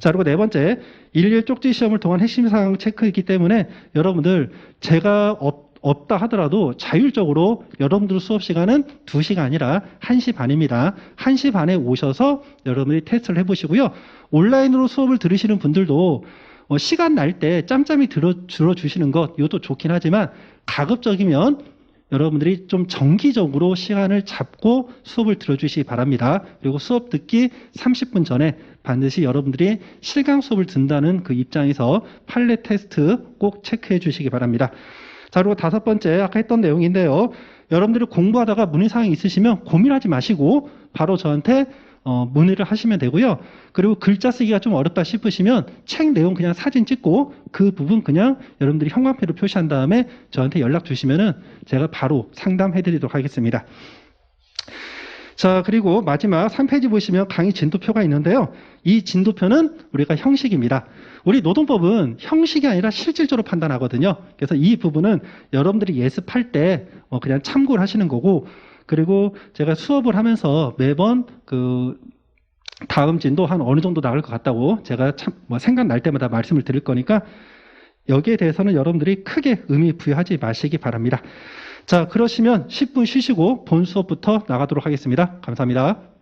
자, 그리고 네 번째, 11 쪽지 시험을 통한 핵심 사항 체크이기 때문에 여러분들 제가 없다 하더라도 자율적으로 여러분들 수업 시간은 2시가 아니라 1시 반입니다. 1시 반에 오셔서 여러분들이 테스트를 해보시고요. 온라인으로 수업을 들으시는 분들도 시간 날 때 짬짬이 들어주시는 것 이것도 좋긴 하지만 가급적이면 여러분들이 좀 정기적으로 시간을 잡고 수업을 들어주시기 바랍니다. 그리고 수업 듣기 30분 전에 반드시 여러분들이 실강 수업을 듣는다는 그 입장에서 판례 테스트 꼭 체크해 주시기 바랍니다. 자, 그리고 다섯 번째 아까 했던 내용인데요. 여러분들이 공부하다가 문의사항이 있으시면 고민하지 마시고 바로 저한테 문의를 하시면 되고요. 그리고 글자 쓰기가 좀 어렵다 싶으시면 책 내용 그냥 사진 찍고 그 부분 그냥 여러분들이 형광펜으로 표시한 다음에 저한테 연락 주시면은 제가 바로 상담해 드리도록 하겠습니다. 자, 그리고 마지막 3페이지 보시면 강의 진도표가 있는데요. 이 진도표는 우리가 형식입니다. 우리 노동법은 형식이 아니라 실질적으로 판단하거든요. 그래서 이 부분은 여러분들이 예습할 때 그냥 참고를 하시는 거고, 그리고 제가 수업을 하면서 매번 그 다음 진도 한 어느 정도 나갈 것 같다고 제가 생각날 때마다 말씀을 드릴 거니까 여기에 대해서는 여러분들이 크게 의미 부여하지 마시기 바랍니다. 자, 그러시면 10분 쉬시고 본 수업부터 나가도록 하겠습니다. 감사합니다.